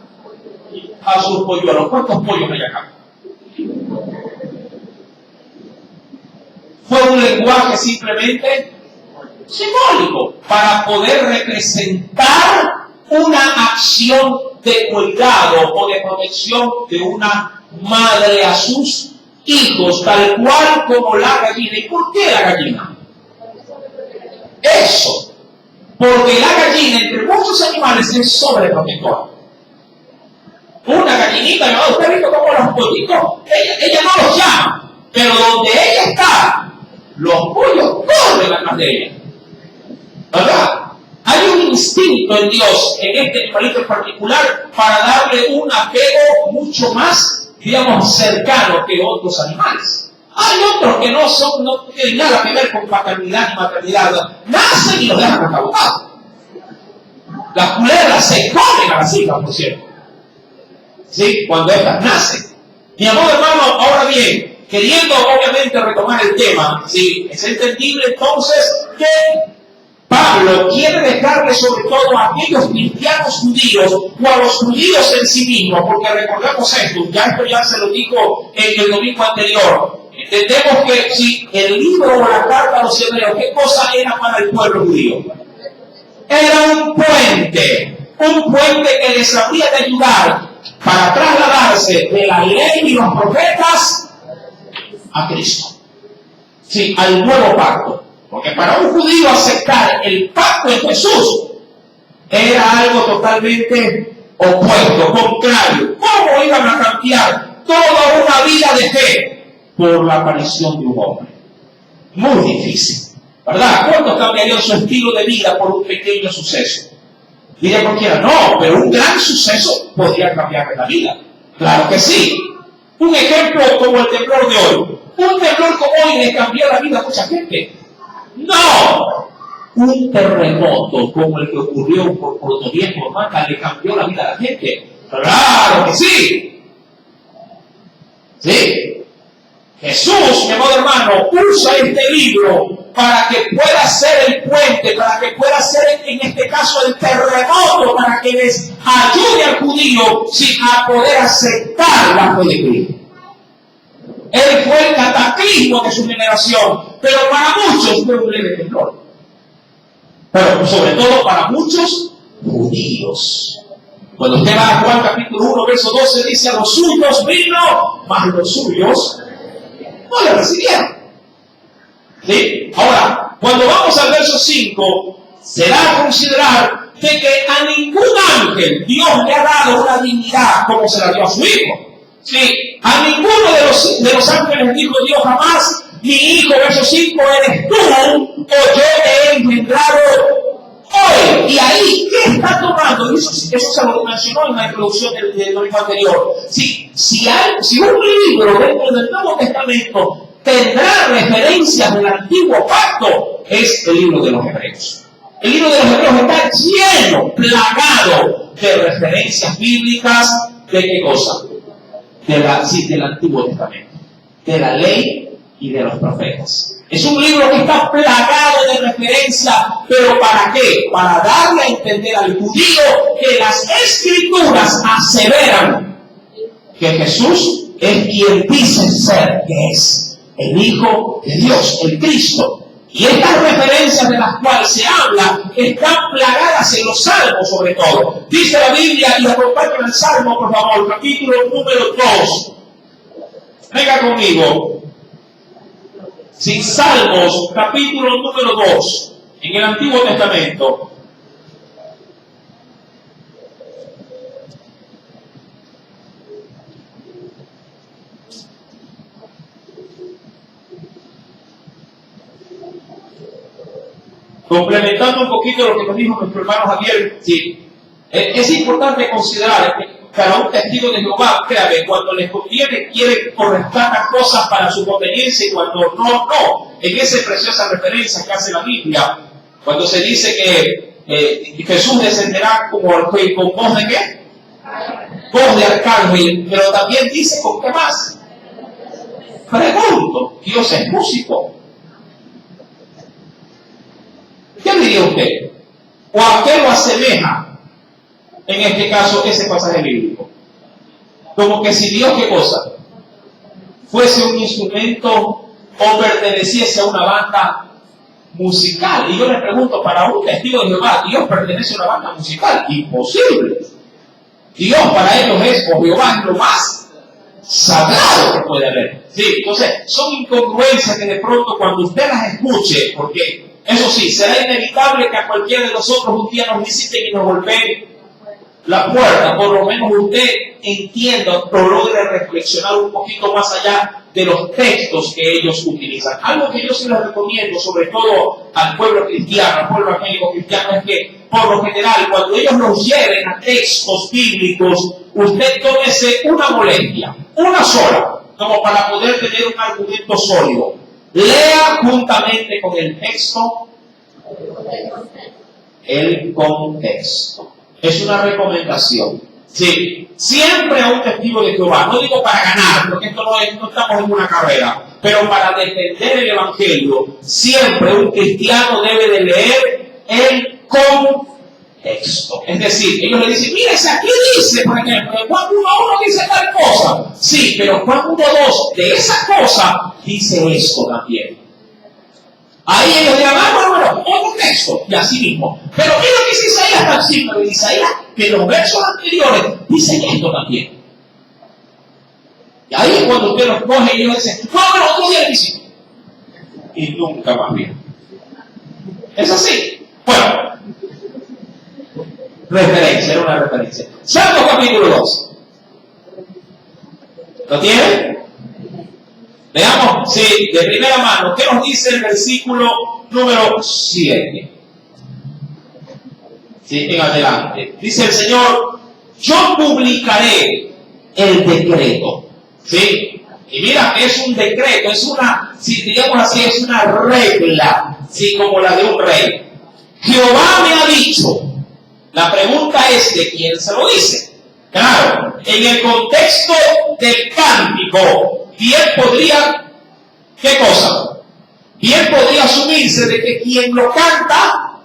a sus polluelos? ¿Cuántos pollos hay acá? Fue un lenguaje simplemente simbólico para poder representar una acción de cuidado o de protección de una madre a sus hijos, tal cual como la gallina. ¿Y por qué la gallina? Eso, porque la gallina entre muchos animales es sobreprotectora. Una gallinita llamada, ¿usted ha visto cómo los pollitos? Ella no los llama, pero donde ella está, los pollos corren atrás de ella. ¿Verdad? Hay un instinto en Dios, en este animalito en particular, para darle un apego mucho más, digamos, cercano que otros animales. Hay otros que no tienen nada que ver con paternidad ni maternidad. Nacen y los dejan acabotados. Las culebras se comen a las hijas, por cierto. ¿Sí? Cuando estas nacen. Mi amor hermano, ahora bien, queriendo obviamente retomar el tema, ¿sí? Es entendible entonces que Pablo quiere dejarle sobre todo a aquellos cristianos judíos o a los judíos en sí mismos, porque recordemos esto ya se lo dijo en el domingo anterior. Entendemos que si el libro o la carta a los hebreos, ¿qué cosa era para el pueblo judío? Era un puente que les habría de ayudar para trasladarse de la ley y los profetas a Cristo. Sí, al nuevo pacto. Porque para un judío aceptar el pacto de Jesús era algo totalmente opuesto, contrario. ¿Cómo iban a cambiar toda una vida de fe por la aparición de un hombre? Muy difícil, ¿verdad? ¿Cuántos cambiarían su estilo de vida por un pequeño suceso? Diría cualquiera, no, pero un gran suceso podría cambiar la vida. Claro que sí. Un ejemplo como el temblor de hoy. Un temblor como hoy le cambió la vida a mucha gente. No, un terremoto como el que ocurrió por Puerto Viejo, Maca, le cambió la vida a la gente. Claro que sí. Sí. Jesús, mi amado hermano, usa este libro para que pueda ser el puente, para que pueda ser en este caso el terremoto, para que les ayude al judío a poder aceptar la fe de Cristo. Él fue el cataclismo de su generación, pero para muchos fue un leve temblor. Pero sobre todo para muchos judíos. Cuando usted va a Juan capítulo 1, verso 12, dice: a los suyos vino, mas los suyos no le recibieron. ¿Sí? Ahora, cuando vamos al verso 5, se da a considerar de que a ningún ángel Dios le ha dado una dignidad como se la dio a su Hijo. ¿Sí? A ninguno de los ángeles dijo Dios jamás, mi hijo, verso 5, eres tú, o yo te he engendrado hoy. Y ahí, ¿qué está tomando? Eso se lo mencionó en la introducción del domingo anterior. Si un libro dentro del Nuevo Testamento tendrá referencias del Antiguo Pacto, es el libro de los Hebreos. El libro de los Hebreos está lleno, plagado de referencias bíblicas. ¿De qué cosa? Del Antiguo Testamento, de la ley y de los profetas. Es un libro que está plagado de referencias, pero ¿para qué? Para darle a entender al judío que las Escrituras aseveran que Jesús es quien dice ser, que es el Hijo de Dios, el Cristo. Y estas referencias de las cuales se habla están plagadas en los Salmos sobre todo. Dice la Biblia, y acompáñenme al Salmo, por favor, capítulo número 2. Venga conmigo. Sí, Salmos, capítulo número 2, en el Antiguo Testamento. Complementando un poquito lo que nos dijo nuestro hermano Javier, sí, es importante considerar que para un testigo de Jehová, créame, cuando les conviene, quiere correstar cosas para su conveniencia, y cuando no. En esa preciosa referencia que hace la Biblia, cuando se dice que Jesús descenderá con voz de ¿qué? Voz de arcángel, pero también dice con qué más. Pregunto, Dios es músico. ¿Qué diría usted? ¿O a qué lo asemeja en este caso ese pasaje bíblico? Como que si Dios, ¿qué cosa? Fuese un instrumento o perteneciese a una banda musical. Y yo le pregunto, para un testigo de Jehová, ¿Dios pertenece a una banda musical? Imposible. Dios para ellos es, o Jehová es lo más sagrado que puede haber. ¿Sí? Entonces, son incongruencias que de pronto cuando usted las escuche, porque eso sí, será inevitable que a cualquiera de nosotros un día nos visiten y nos golpeen la puerta. Por lo menos usted entienda o logre reflexionar un poquito más allá de los textos que ellos utilizan. Algo que yo sí les recomiendo, sobre todo al pueblo cristiano, al pueblo evangélico cristiano, es que por lo general, cuando ellos nos lleven a textos bíblicos, usted tómese una molestia, una sola, como para poder tener un argumento sólido. Lea juntamente con el texto el contexto. Es una recomendación. Sí, siempre a un testigo de Jehová, no digo para ganar, porque esto no estamos en una carrera, pero para defender el Evangelio, siempre un cristiano debe de leer el contexto. Es decir, ellos le dicen, mire, aquí dice, por ejemplo, Juan 1:1 dice tal cosa. Sí, pero Juan 1:2 de esa cosa dice esto también. Ahí ellos dirán, bueno, otro texto, y así mismo. Pero mira lo que dice Isaías tan simple, Isaías, que los versos anteriores dicen esto también. Y ahí es cuando usted los coge y ellos dicen, bueno, otro día dice. Y nunca más bien. Es así. Bueno. Referencia, era una referencia. Salmos capítulo 2. ¿Lo tienen? Veamos, sí, de primera mano, ¿qué nos dice el versículo número 7? Sí, en adelante. Dice el Señor, yo publicaré el decreto. ¿Sí? Y mira, es un decreto, es una, si digamos así, es una regla, ¿sí? Como la de un rey. Jehová me ha dicho. La pregunta es, ¿de quién se lo dice? Claro, en el contexto del cántico, bien podría, ¿qué cosa? Bien podría asumirse de que quien lo canta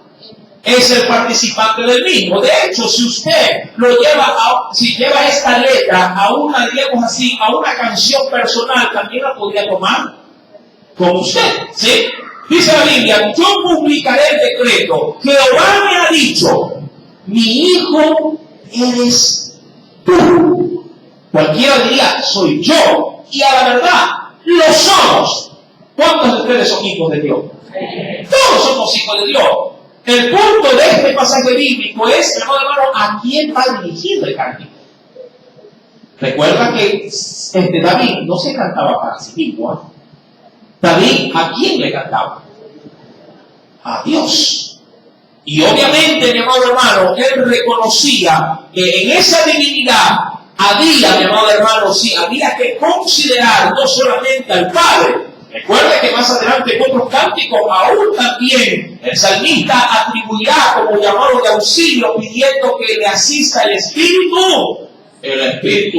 es el participante del mismo. De hecho, si usted lo si lleva esta letra a una, digamos así, a una canción personal, también la podría tomar con usted, ¿sí? Dice la Biblia, yo publicaré el decreto. Jehová me ha dicho, mi hijo eres tú. Cualquiera diría, soy yo. Y a la verdad, lo somos. ¿Cuántos de ustedes son hijos de Dios? Todos somos hijos de Dios. El punto de este pasaje bíblico es, hermano, ¿a quién va dirigido el cántico? Recuerda que David no se cantaba para sí mismo, ¿eh? David, ¿a quién le cantaba? A Dios. Y obviamente, mi amado hermano, él reconocía que en esa divinidad había, mi amado hermano, sí, había que considerar no solamente al Padre. Recuerde que más adelante en otros cánticos, aún también el salmista atribuirá como llamado de auxilio, pidiendo que le asista el Espíritu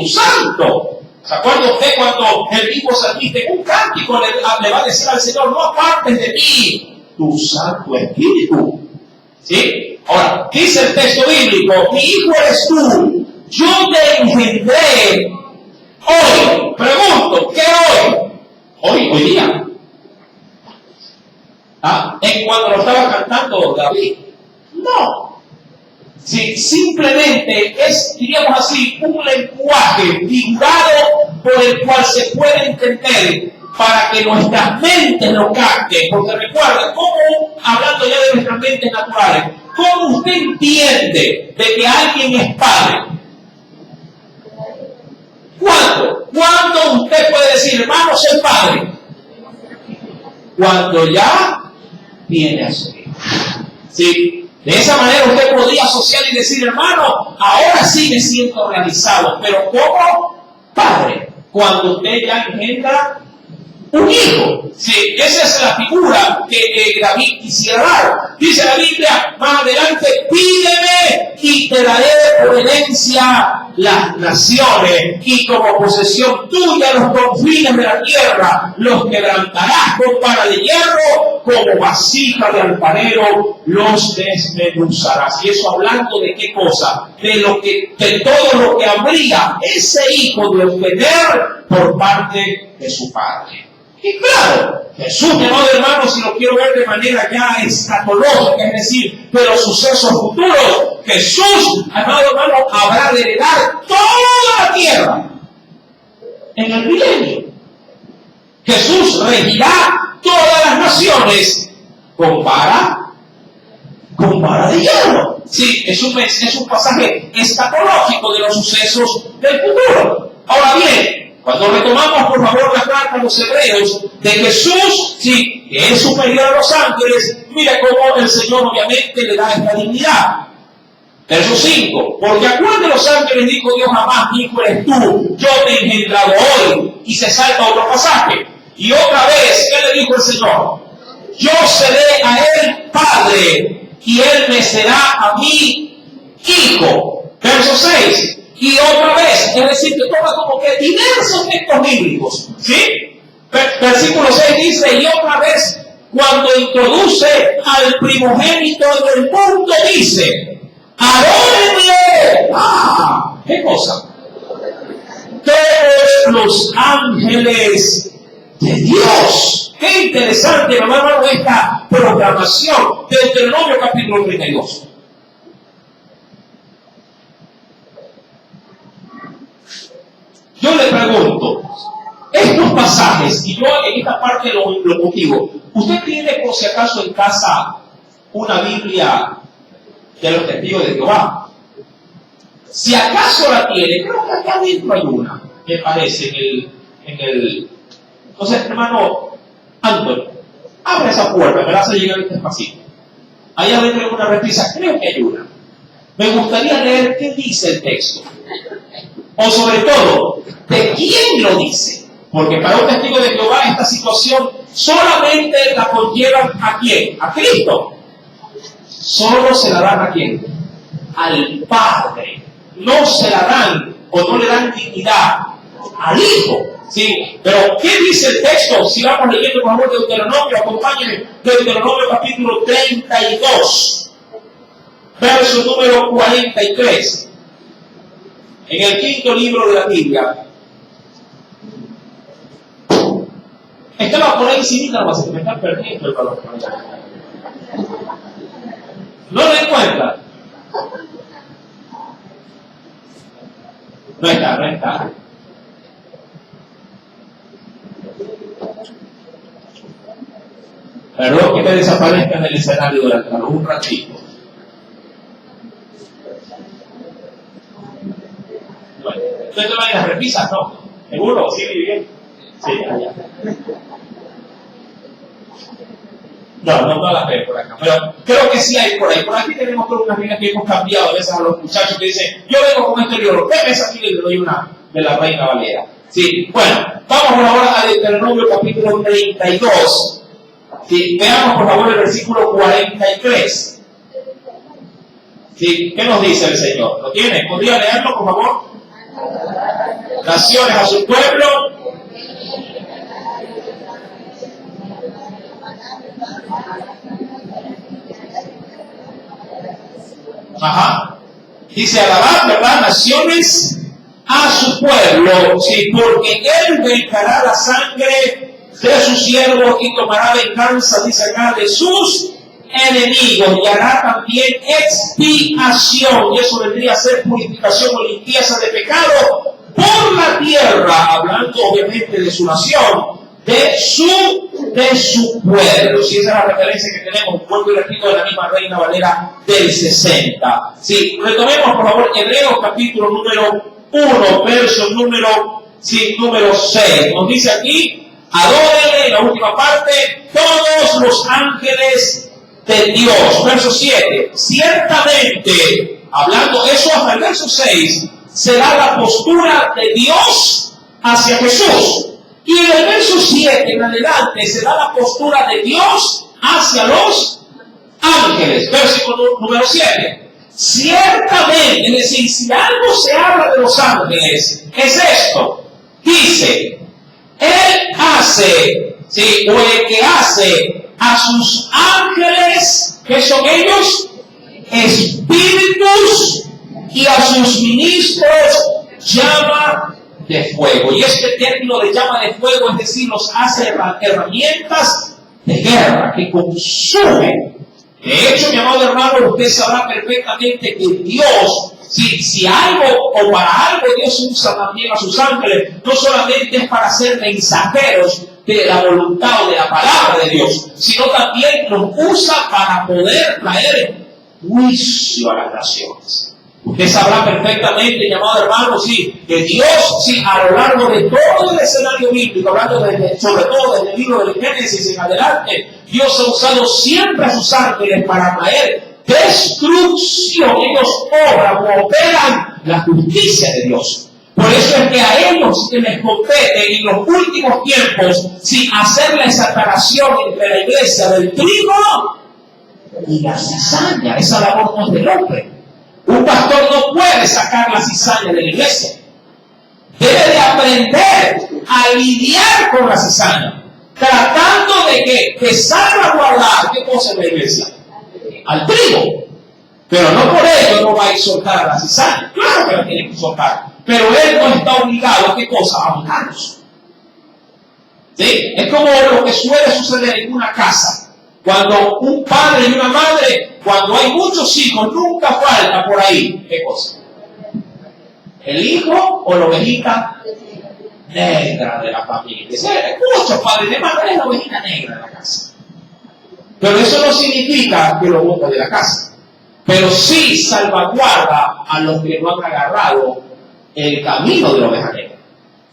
Santo. ¿Se acuerda usted cuando el mismo salmista en un cántico le va a decir al Señor, no apartes de mí tu Santo Espíritu? ¿Sí? Ahora, dice el texto bíblico, mi hijo eres tú, yo te engendré hoy. Pregunto, ¿qué hoy? Hoy día. En cuando lo estaba cantando David. No. Sí, simplemente es, diríamos así, un lenguaje figurado por el cual se puede entender para que nuestras mentes lo capten. Porque recuerda, ¿cómo, hablando ya de nuestras mentes naturales, cómo usted entiende de que alguien es padre? ¿Cuándo usted puede decir, hermano, soy padre? Cuando ya viene a su vida. ¿Sí? De esa manera usted podría asociar y decir, hermano, ahora sí me siento realizado. Pero ¿cómo? Padre. Cuando usted ya engendra un hijo. Sí, esa es la figura que David quisiera dar. Dice la Biblia, más adelante, pídeme y te daré por herencia las naciones y como posesión tuya los confines de la tierra. Los quebrantarás con vara de hierro, como vasija de alfarero los desmenuzarás. Y eso hablando de qué cosa? De todo lo que habría ese hijo de obtener por parte de su padre. Y claro, Jesús, mi amado hermano, si lo quiero ver de manera ya escatológica, es decir, de los sucesos futuros, Jesús, amado hermano, habrá de heredar toda la tierra en el milenio. Jesús regirá todas las naciones con vara de hierro. Sí, es un pasaje escatológico de los sucesos del futuro. Ahora bien, cuando retomamos, por favor, la carta a los hebreos de Jesús, sí, que es superior a los ángeles, mira cómo el Señor obviamente le da esta dignidad. Verso 5, porque a cuál de los ángeles dijo Dios jamás, hijo eres tú, yo te he engendrado hoy, y se salta otro pasaje. Y otra vez, ¿qué le dijo el Señor? Yo seré a él padre, y él me será a mí hijo. Verso 6. Y otra vez, es decir, que toma como que diversos textos bíblicos, ¿sí? Versículo 6 dice, y otra vez, cuando introduce al primogénito del mundo, dice, adórenle. ¿Qué cosa? Todos los ángeles de Dios. Qué interesante, hermano, esta proclamación de Deuteronomio capítulo 32. Yo le pregunto, estos pasajes, y yo en esta parte lo motivo, ¿usted tiene por si acaso en casa una Biblia de los testigos de Jehová? Si acaso la tiene, creo que acá adentro hay una, me parece, Entonces, hermano Antonio, abre esa puerta, me la hace llegar despacito. Ahí adentro hay una reprisa, creo que hay una. Me gustaría leer qué dice el texto. O sobre todo, ¿de quién lo dice? Porque para un testigo de Jehová esta situación solamente la conllevan ¿a quién? A Cristo. Solo se la dan ¿a quién? Al Padre. No se la dan o no le dan dignidad al Hijo. ¿Sí? Pero, ¿qué dice el texto? Si vamos leyendo por favor Deuteronomio, acompáñenme, Deuteronomio capítulo 32, verso número 43. En el quinto libro de la Biblia. Estaba por ahí sin nada más, me están perdiendo el valor. ¿No lo encuentran? No está. Perdón que me desaparezca del escenario durante un ratito. Bueno, ¿ustedes van a las repisas? No. ¿Seguro? ¿Sí, bien? Sí, allá. No las veo por acá. Pero creo que sí hay por ahí. Por aquí tenemos todas unas líneas que hemos cambiado a veces a los muchachos que dicen, yo vengo con este libro, ¿qué esa aquí? Y le doy una de la Reina Valera. Sí, bueno, vamos ahora a Deuteronomio capítulo 32. Sí, veamos por favor el versículo 43. Sí, ¿qué nos dice el Señor? ¿Lo tiene? ¿Podría leerlo, por favor? Naciones a su pueblo. Ajá. Dice, alabad, ¿verdad? Naciones a su pueblo, sí, porque él vengará la sangre de sus siervos y tomará venganza, dice acá, de sus enemigos, y hará también expiación, y eso vendría a ser purificación o limpieza de pecado por la tierra, hablando obviamente de su nación, de su pueblo. Si esa es la referencia que tenemos, vuelvo y repito, de la misma Reina Valera del 60. Sí, retomemos por favor Hebreos capítulo número 1, verso número 6. Nos dice aquí, adórenle en la última parte todos los ángeles de Dios. Verso 7, ciertamente, hablando eso hasta el verso 6, será la postura de Dios hacia Jesús. Y en el verso 7 en adelante será la postura de Dios hacia los ángeles. Versículo número 7. Ciertamente, es decir, si algo se habla de los ángeles, es esto. Dice, Él hace, ¿sí? O el que hace a sus ángeles, ¿qué son ellos? Espíritus, y a sus ministros llama de fuego. Y este término de llama de fuego, es decir, los hace herramientas de guerra que consumen. De hecho, mi amado hermano, usted sabrá perfectamente que Dios, si algo o para algo Dios usa también a sus ángeles, no solamente es para ser mensajeros de la voluntad o de la palabra de Dios, sino también los usa para poder traer juicio a las naciones. Usted sabrá perfectamente, mi amado hermano, sí, que Dios, sí, a lo largo de todo el escenario bíblico, hablando sobre todo desde el libro del Génesis en adelante, Dios ha usado siempre a sus ángeles para traer destrucción. Ellos obran o operan la justicia de Dios. Por eso es que a ellos que les compete en los últimos tiempos, sí, hacer la separación entre la iglesia del trigo y la cizaña. Esa labor no es del hombre. Un pastor no puede sacar la cizaña de la iglesia. Debe de aprender a lidiar con la cizaña, tratando de que salga a guardar, ¿qué cosa en la iglesia? Al trigo. Pero no por ello no va a soltar a la cizaña. Claro que la tiene que soltar. Pero él no está obligado a qué cosa, a matarlos. ¿Sí? Es como lo que suele suceder en una casa. Cuando un padre y una madre, cuando hay muchos hijos, nunca falta por ahí, ¿qué cosa? El hijo o la ovejita negra de la familia. Hay muchos padres de madre, es la ovejita negra de la casa. Pero eso no significa que lo bote de la casa. Pero sí salvaguarda a los que no han agarrado el camino de la oveja negra.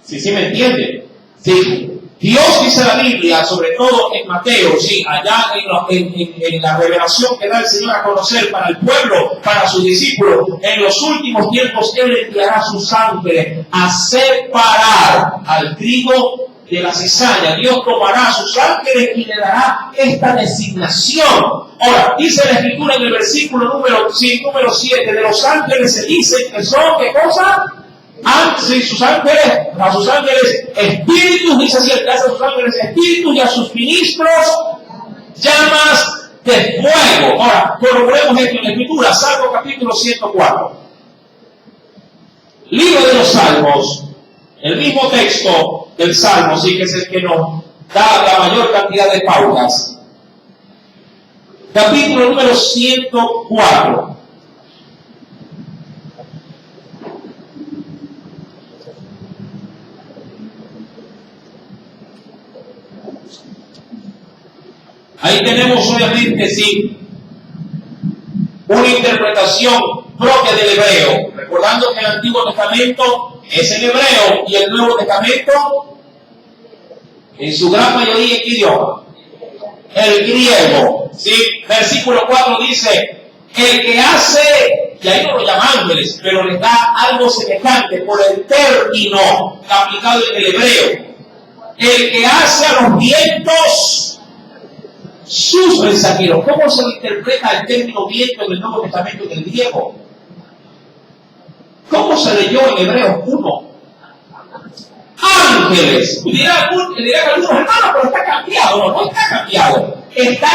¿Sí me entienden? Sí. Dios, dice la Biblia, sobre todo en Mateo, sí, allá en la revelación que da el Señor a conocer para el pueblo, para sus discípulos, en los últimos tiempos Él enviará sus ángeles a separar al trigo de la cizaña. Dios tomará a sus ángeles y le dará esta designación. Ahora, dice la Escritura en el versículo número 7, de los ángeles se dice que son, ¿qué cosa? A sus ángeles espíritus, dice así, el que hace a sus ángeles espíritus, y a sus ministros llamas de fuego. Ahora, corroboremos esto en la Escritura, Salmo capítulo 104. Libro de los Salmos, el mismo texto del Salmo, sí, que es el que nos da la mayor cantidad de pautas. Capítulo número 104. Ahí tenemos obviamente, sí, una interpretación propia del hebreo, recordando que el Antiguo Testamento es en hebreo y el Nuevo Testamento en su gran mayoría, ¿en qué idioma? El griego, ¿sí? Versículo 4 dice, el que hace, y ahí no lo llama ángeles, pero les da algo semejante por el término aplicado en el hebreo, el que hace a los vientos sus mensajeros. ¿Cómo se interpreta el término viento en el Nuevo Testamento en el griego? ¿Cómo se leyó en Hebreos 1? Ángeles. Dirán algunos hermanos, pero está cambiado. No está cambiado. Está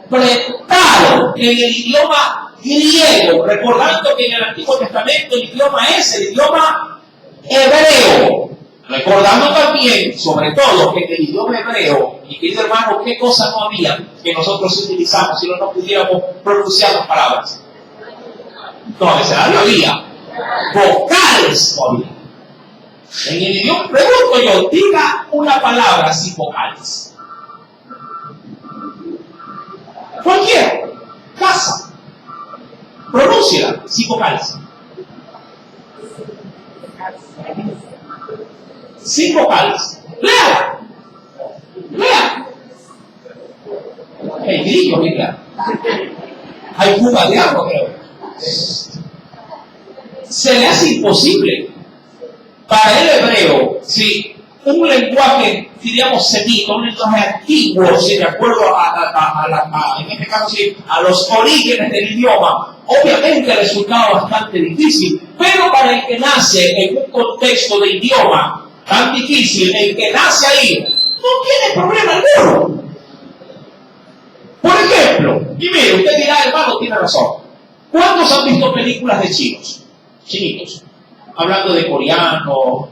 interpretado en el idioma griego, recordando que en el Antiguo Testamento el idioma es el idioma hebreo. Recordando también, sobre todo, que en el idioma hebreo, y querido hermano, qué cosas no había que nosotros utilizamos si no pudiéramos pronunciar las palabras. No, en el escenario había vocales no había. En el idioma, pregunto yo, diga una palabra sin vocales. Cualquiera. Casa. Pronúnciala sin vocales. Sin vocales. Lea. Lea. El grillo, mira. Hay fuga de agua, creo. Se le hace imposible. Para el hebreo, si un lenguaje, diríamos semita, un lenguaje antiguo, si de acuerdo en este caso, sí, a los orígenes del idioma, obviamente resultaba bastante difícil, pero para el que nace en un contexto de idioma tan difícil, el que nace ahí, no tiene problema alguno. Por ejemplo, y mire, usted dirá, hermano, tiene razón. ¿Cuántos han visto películas de chinos? Chinitos. Hablando de coreano.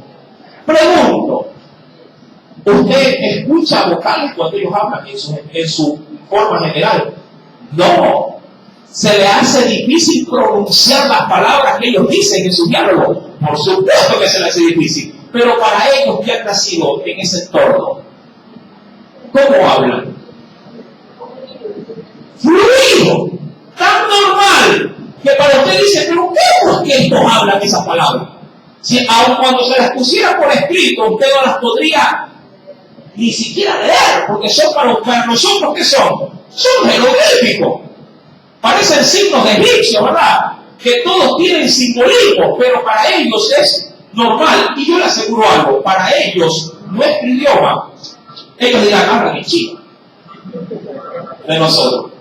Pregunto, ¿usted escucha vocales cuando ellos hablan en su forma general? No. Se le hace difícil pronunciar las palabras que ellos dicen en su diálogo. Por supuesto que se le hace difícil. Pero para ellos que han nacido en ese entorno, ¿cómo hablan? Fluido. Tan normal que para usted dice, pero ¿por qué estos hablan esas palabras? Si aun cuando se las pusiera por escrito, usted no las podría ni siquiera leer, porque son para nosotros, ¿qué son? Son jeroglíficos. Parecen signos de egipcio, ¿verdad? Que todos tienen simbolismo, pero para ellos es normal. Y yo le aseguro algo, para ellos, nuestro idioma, ellos dirán, hablan en chino de nosotros.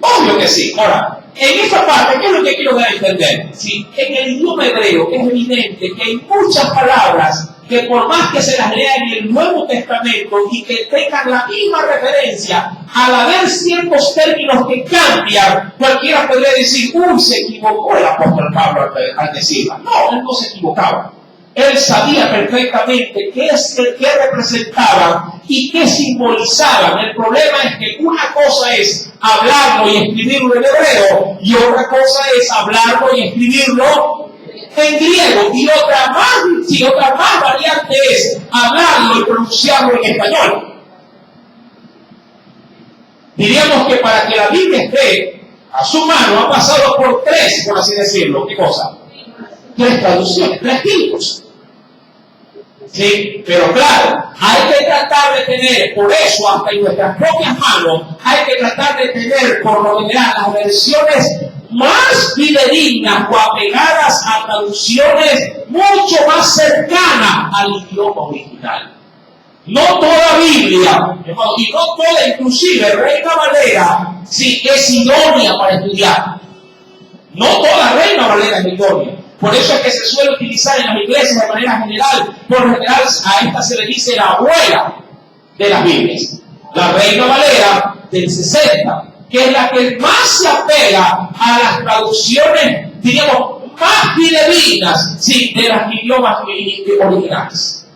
Obvio que sí. Ahora, en esta parte, ¿qué es lo que quiero dar a entender? ¿Sí? En el idioma hebreo es evidente que hay muchas palabras que por más que se las lea en el Nuevo Testamento y que tengan la misma referencia, al haber ciertos términos que cambian, cualquiera podría decir, uy, se equivocó el apóstol Pablo al decirla. No, él no se equivocaba. Él sabía perfectamente qué representaban y qué simbolizaban. El problema es que una cosa es hablarlo y escribirlo en hebreo y otra cosa es hablarlo y escribirlo en griego. Y otra más variante es hablarlo y pronunciarlo en español. Diríamos que para que la Biblia esté a su mano ha pasado por tres, por así decirlo. ¿Qué cosa? Tres traducciones, tres tipos. Sí, pero claro, hay que tratar de tener, por eso hasta en nuestras propias manos, hay que tratar de tener por lo general las versiones más fidedignas o apegadas a traducciones mucho más cercanas al idioma original. No toda Biblia, y no toda, inclusive Reina Valera, sí, es idónea para estudiar. No toda Reina Valera es idónea. Por eso es que se suele utilizar en las iglesias de manera general. Por lo general a esta se le dice la abuela de las Biblias. La Reina Valera del 60, que es la que más se apega a las traducciones, diríamos, más fidedignas, sí, de los idiomas originales.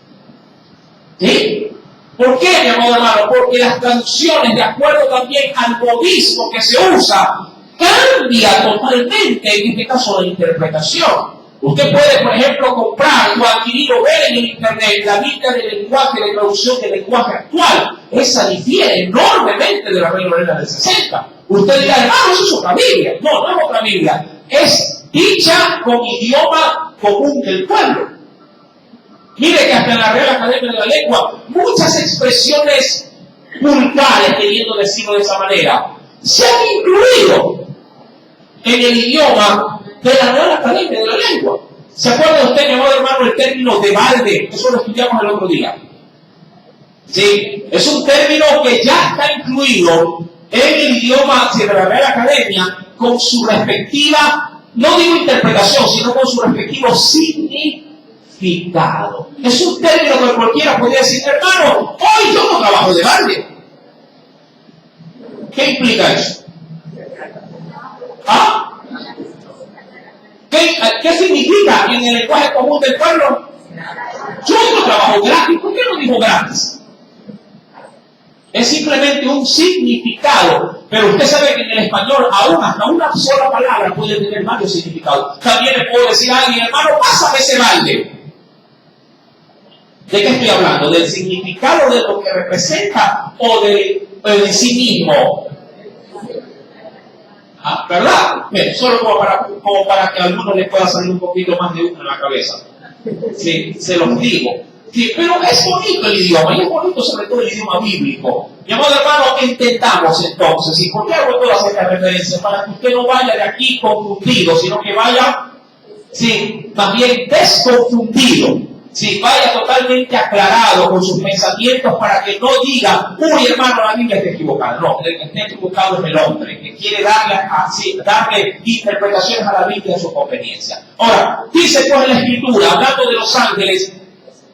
¿Sí? ¿Por qué, mi amado hermano? Porque las traducciones, de acuerdo también al modismo que se usa, cambia totalmente, en este caso, la interpretación. Usted puede, por ejemplo, comprar o adquirir o ver en el internet la Biblia del lenguaje de traducción del lenguaje actual. Esa difiere enormemente de la Reina Valera del 60. Usted dirá, hermano, eso es otra Biblia. No, no es otra Biblia. Es dicha con idioma común del pueblo. Mire que hasta en la Real Academia de la Lengua, muchas expresiones vulgares, queriendo decirlo de esa manera, se han incluido en el idioma de la Real Academia de la Lengua. ¿Se acuerda usted, mi amado hermano, el término de balde? Eso lo estudiamos el otro día. Sí, es un término que ya está incluido en el idioma de la Real Academia con su respectiva, no digo interpretación, sino con su respectivo significado. Es un término que cualquiera podría decir, hermano, hoy yo no trabajo de balde. ¿Qué implica eso? ¿Ah? ¿Qué significa en el lenguaje común del pueblo? Yo no trabajo gratis. ¿Por qué no dijo gratis? Es simplemente un significado. Pero usted sabe que en el español aún hasta una sola palabra puede tener varios significados. También le puedo decir a alguien, hermano, pásame ese balde. ¿De qué estoy hablando? ¿Del significado de lo que representa o de sí mismo? ¿Verdad? Bien, solo como para que a algunos les pueda salir un poquito más de uno en la cabeza. Sí, se los digo. Sí, pero es bonito el idioma, y es bonito sobre todo el idioma bíblico. Mi amado hermano, entendamos entonces, ¿y por qué hago todas estas referencias? Para que usted no vaya de aquí confundido, sino que vaya, sí, también desconfundido. Si vaya totalmente aclarado con sus pensamientos para que no diga, uy hermano, la Biblia está equivocada. No, el que está equivocado es el hombre, que quiere darle interpretaciones a la Biblia a su conveniencia. Ahora, dice pues en la Escritura, hablando de los ángeles,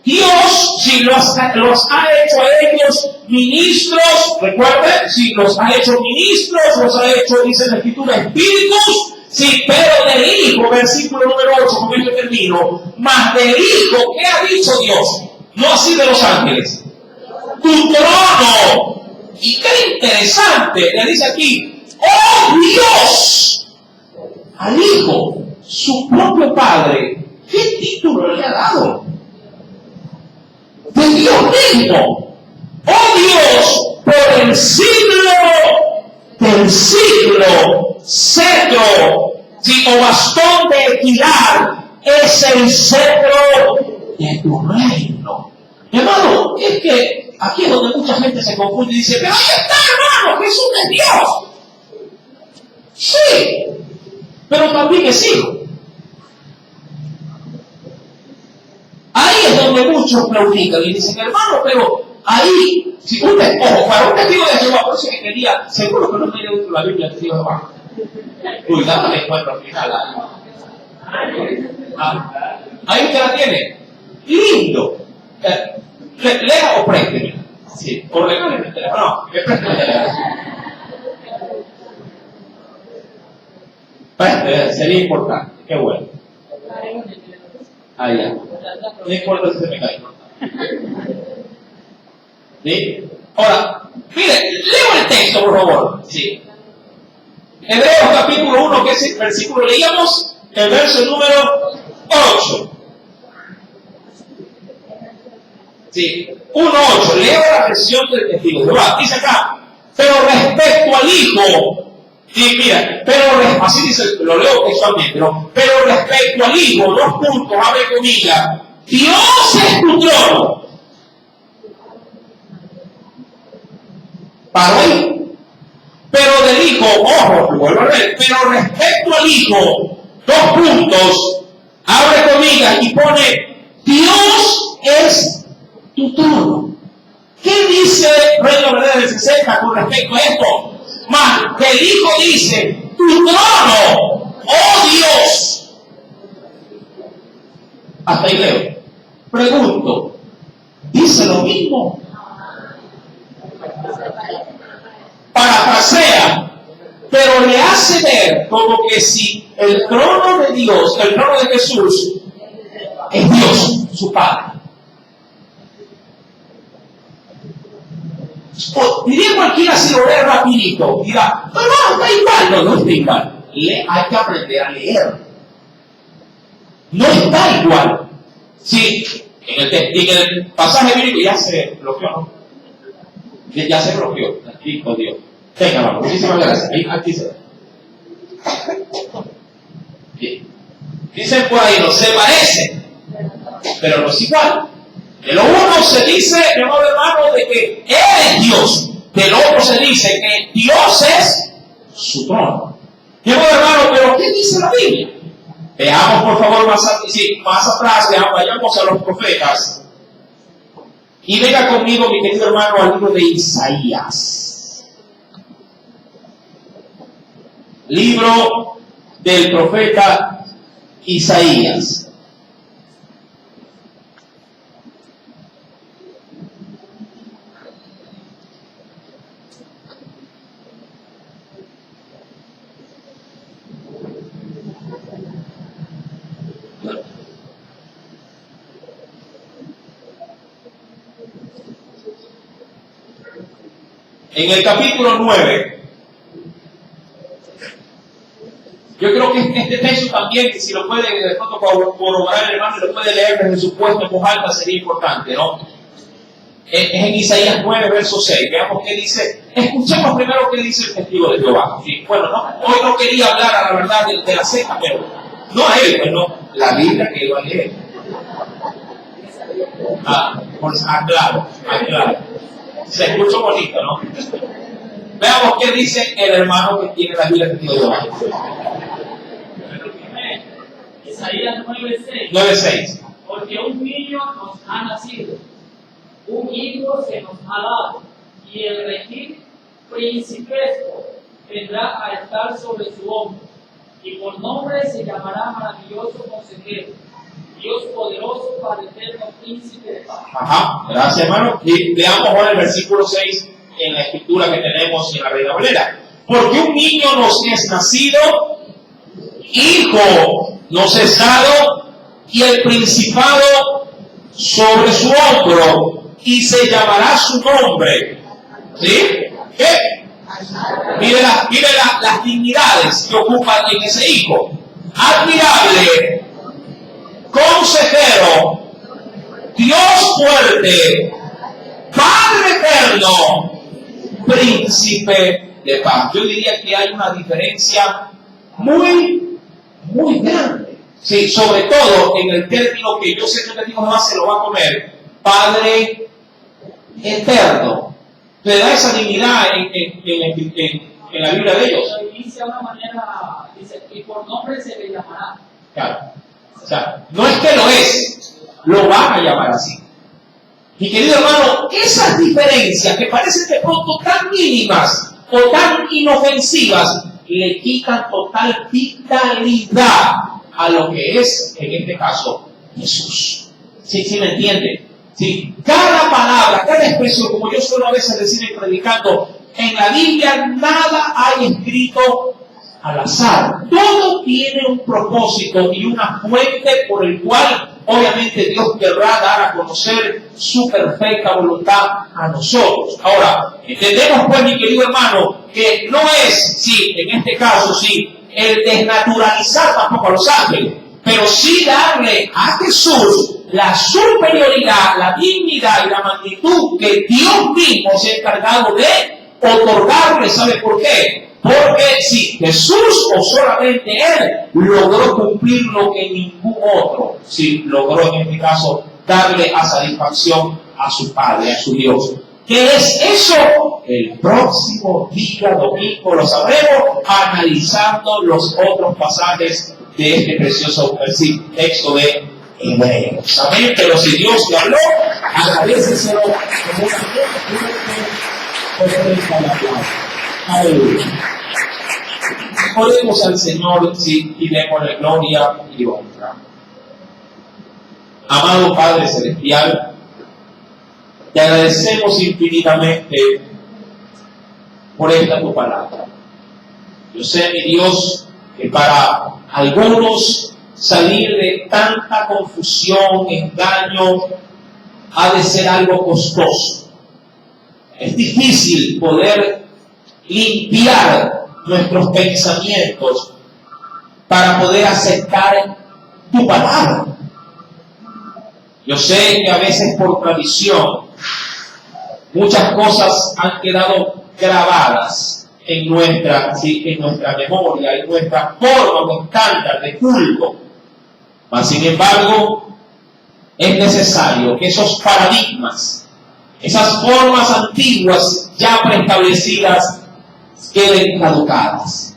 Dios, si los ha hecho a ellos ministros, recuerden, si los ha hecho ministros, los ha hecho, dice la Escritura, espíritus. Sí, pero del Hijo, versículo número 8, con esto termino, más del Hijo, ¿qué ha dicho Dios? No así de los ángeles. Tu trono. Y qué interesante, le dice aquí, oh Dios, al Hijo, su propio Padre, ¿qué título le ha dado? De Dios mismo. Oh Dios, por el siglo del siglo, cetro, o bastón de equidad, es el cetro de tu reino. Hermano, es que aquí es donde mucha gente se confunde y dice, pero ahí está, hermano, Jesús es Dios. Sí, pero también es hijo. Ahí es donde muchos claudican y dicen, hermano, pero ahí, si usted, ojo, para un testigo de Jehová, por eso que quería, seguro que no tiene la Biblia de testigo de Jehová. Cuidado el encuentro al final. Ahí usted la tiene. Lindo. Lea o présteme. Sí, por legal en el teléfono. No, que présteme el teléfono. Présteme, sería importante. Qué bueno. Ahí ya. No importa si se me cae. ¿Sí? Ahora, mire, leo el texto, por favor. Sí. Hebreos capítulo 1, que es el versículo, leíamos el verso número 8. Sí, 1:8. Leo la versión del testigo de Jehová. Dice acá, pero respecto al Hijo, y mira, pero así dice, lo leo textualmente, ¿no? Pero respecto al Hijo, 2 puntos, abre comillas, Dios es tu trono. Para hoy. Pero del Hijo, ojo, vuelvo a leer, pero respecto al Hijo, 2 puntos, abre comillas y pone, Dios es tu trono. ¿Qué dice Reina Valera del 60 con respecto a esto? Más que el Hijo dice, tu trono, oh Dios. Hasta ahí leo. Pregunto, ¿dice lo mismo? Parafrasea, pero le hace ver como que si el trono de Dios, el trono de Jesús, es Dios, su Padre. Diría cualquiera si lo lee rapidito, dirá, no, está igual, no está igual. Hay que aprender a leer. No está igual. Sí, en el pasaje bíblico ya se bloqueó, ¿no? Ya se bloqueó. Hijo Dios. Venga, vamos. Muchísimas gracias. Aquí se ve. Bien. Dicen por ahí, no se parece, pero no es igual. De lo uno se dice, mi amado hermano, de que Él es Dios. Del otro se dice que Dios es su trono. Mi amado hermano, pero ¿qué dice la Biblia? Veamos por favor más atrás, vayamos a los profetas. Y venga conmigo, mi querido hermano, al libro de Isaías. Libro del profeta Isaías. En el capítulo 9, yo creo que este texto también, que si lo puede de pronto corroborar el hermano y lo puede leer desde su puesto en voz alta, sería importante, ¿no? Es en Isaías 9, verso 6. Veamos qué dice. Escuchemos primero qué dice el testigo de Jehová. Sí, bueno, hoy no quería hablar a la verdad de la secta, pero no a él, pues no, la Biblia que iba a leer. Claro. Se escuchó bonito, ¿no? Veamos qué dice el hermano que tiene la Biblia de Jehová. Isaías 9:6. 9:6. Porque un niño nos ha nacido, un hijo se nos ha dado, y el regir principesco vendrá a estar sobre su hombro, y por nombre se llamará Maravilloso Consejero, Dios Poderoso, Padre Eterno, Príncipe de Paz. Ajá, gracias hermano. Y veamos ahora el versículo 6 en la escritura que tenemos en la Reina Valera. Porque un niño nos es nacido, hijo nos es dado, y el principado sobre su hombro, y se llamará su nombre. ¿Sí? ¿Qué? Mire las dignidades que ocupan en ese hijo. Admirable, consejero, Dios fuerte, Padre eterno, príncipe de paz. Yo diría que hay una diferencia muy grande. Sí, sobre todo en el término que yo sé que el término más se lo va a comer, Padre eterno. Le da esa dignidad en la Biblia de ellos. Inicia de una manera, dice, y por nombre se le llamará. Claro. O sea, no es que lo es, lo van a llamar así. Mi querido hermano, esas diferencias que parecen de pronto tan mínimas o tan inofensivas, le quitan total vitalidad a lo que es, en este caso, Jesús. ¿Sí me entiende? Sí. Cada palabra, cada expresión, como yo suelo a veces decir predicando, en la Biblia nada hay escrito al azar. Todo tiene un propósito y una fuente por el cual obviamente Dios querrá dar a conocer su perfecta voluntad a nosotros. Ahora, entendemos pues, mi querido hermano, que no es, sí, en este caso, sí, el desnaturalizar tampoco a los ángeles, pero sí darle a Jesús la superioridad, la dignidad y la magnitud que Dios mismo se ha encargado de otorgarle. ¿Sabe por qué? Porque si Jesús o solamente Él logró cumplir lo que ningún otro sí logró, en este caso, darle a satisfacción a su Padre, a su Dios. ¿Qué es eso? El próximo día domingo lo sabremos analizando los otros pasajes de este precioso texto de Hebreos. Amén, pero si Dios le habló, agradeceselo como una aleluya. Oremos al Señor y démosle gloria y honra. Amado Padre Celestial, te agradecemos infinitamente por esta tu palabra. Yo sé, mi Dios, que para algunos salir de tanta confusión, engaño, ha de ser algo costoso. Es difícil poder limpiar nuestros pensamientos para poder aceptar tu palabra. Yo sé que a veces por tradición muchas cosas han quedado grabadas en nuestra memoria, en nuestra forma o estándar de culto. Mas, sin embargo, es necesario que esos paradigmas, esas formas antiguas ya preestablecidas, queden caducadas.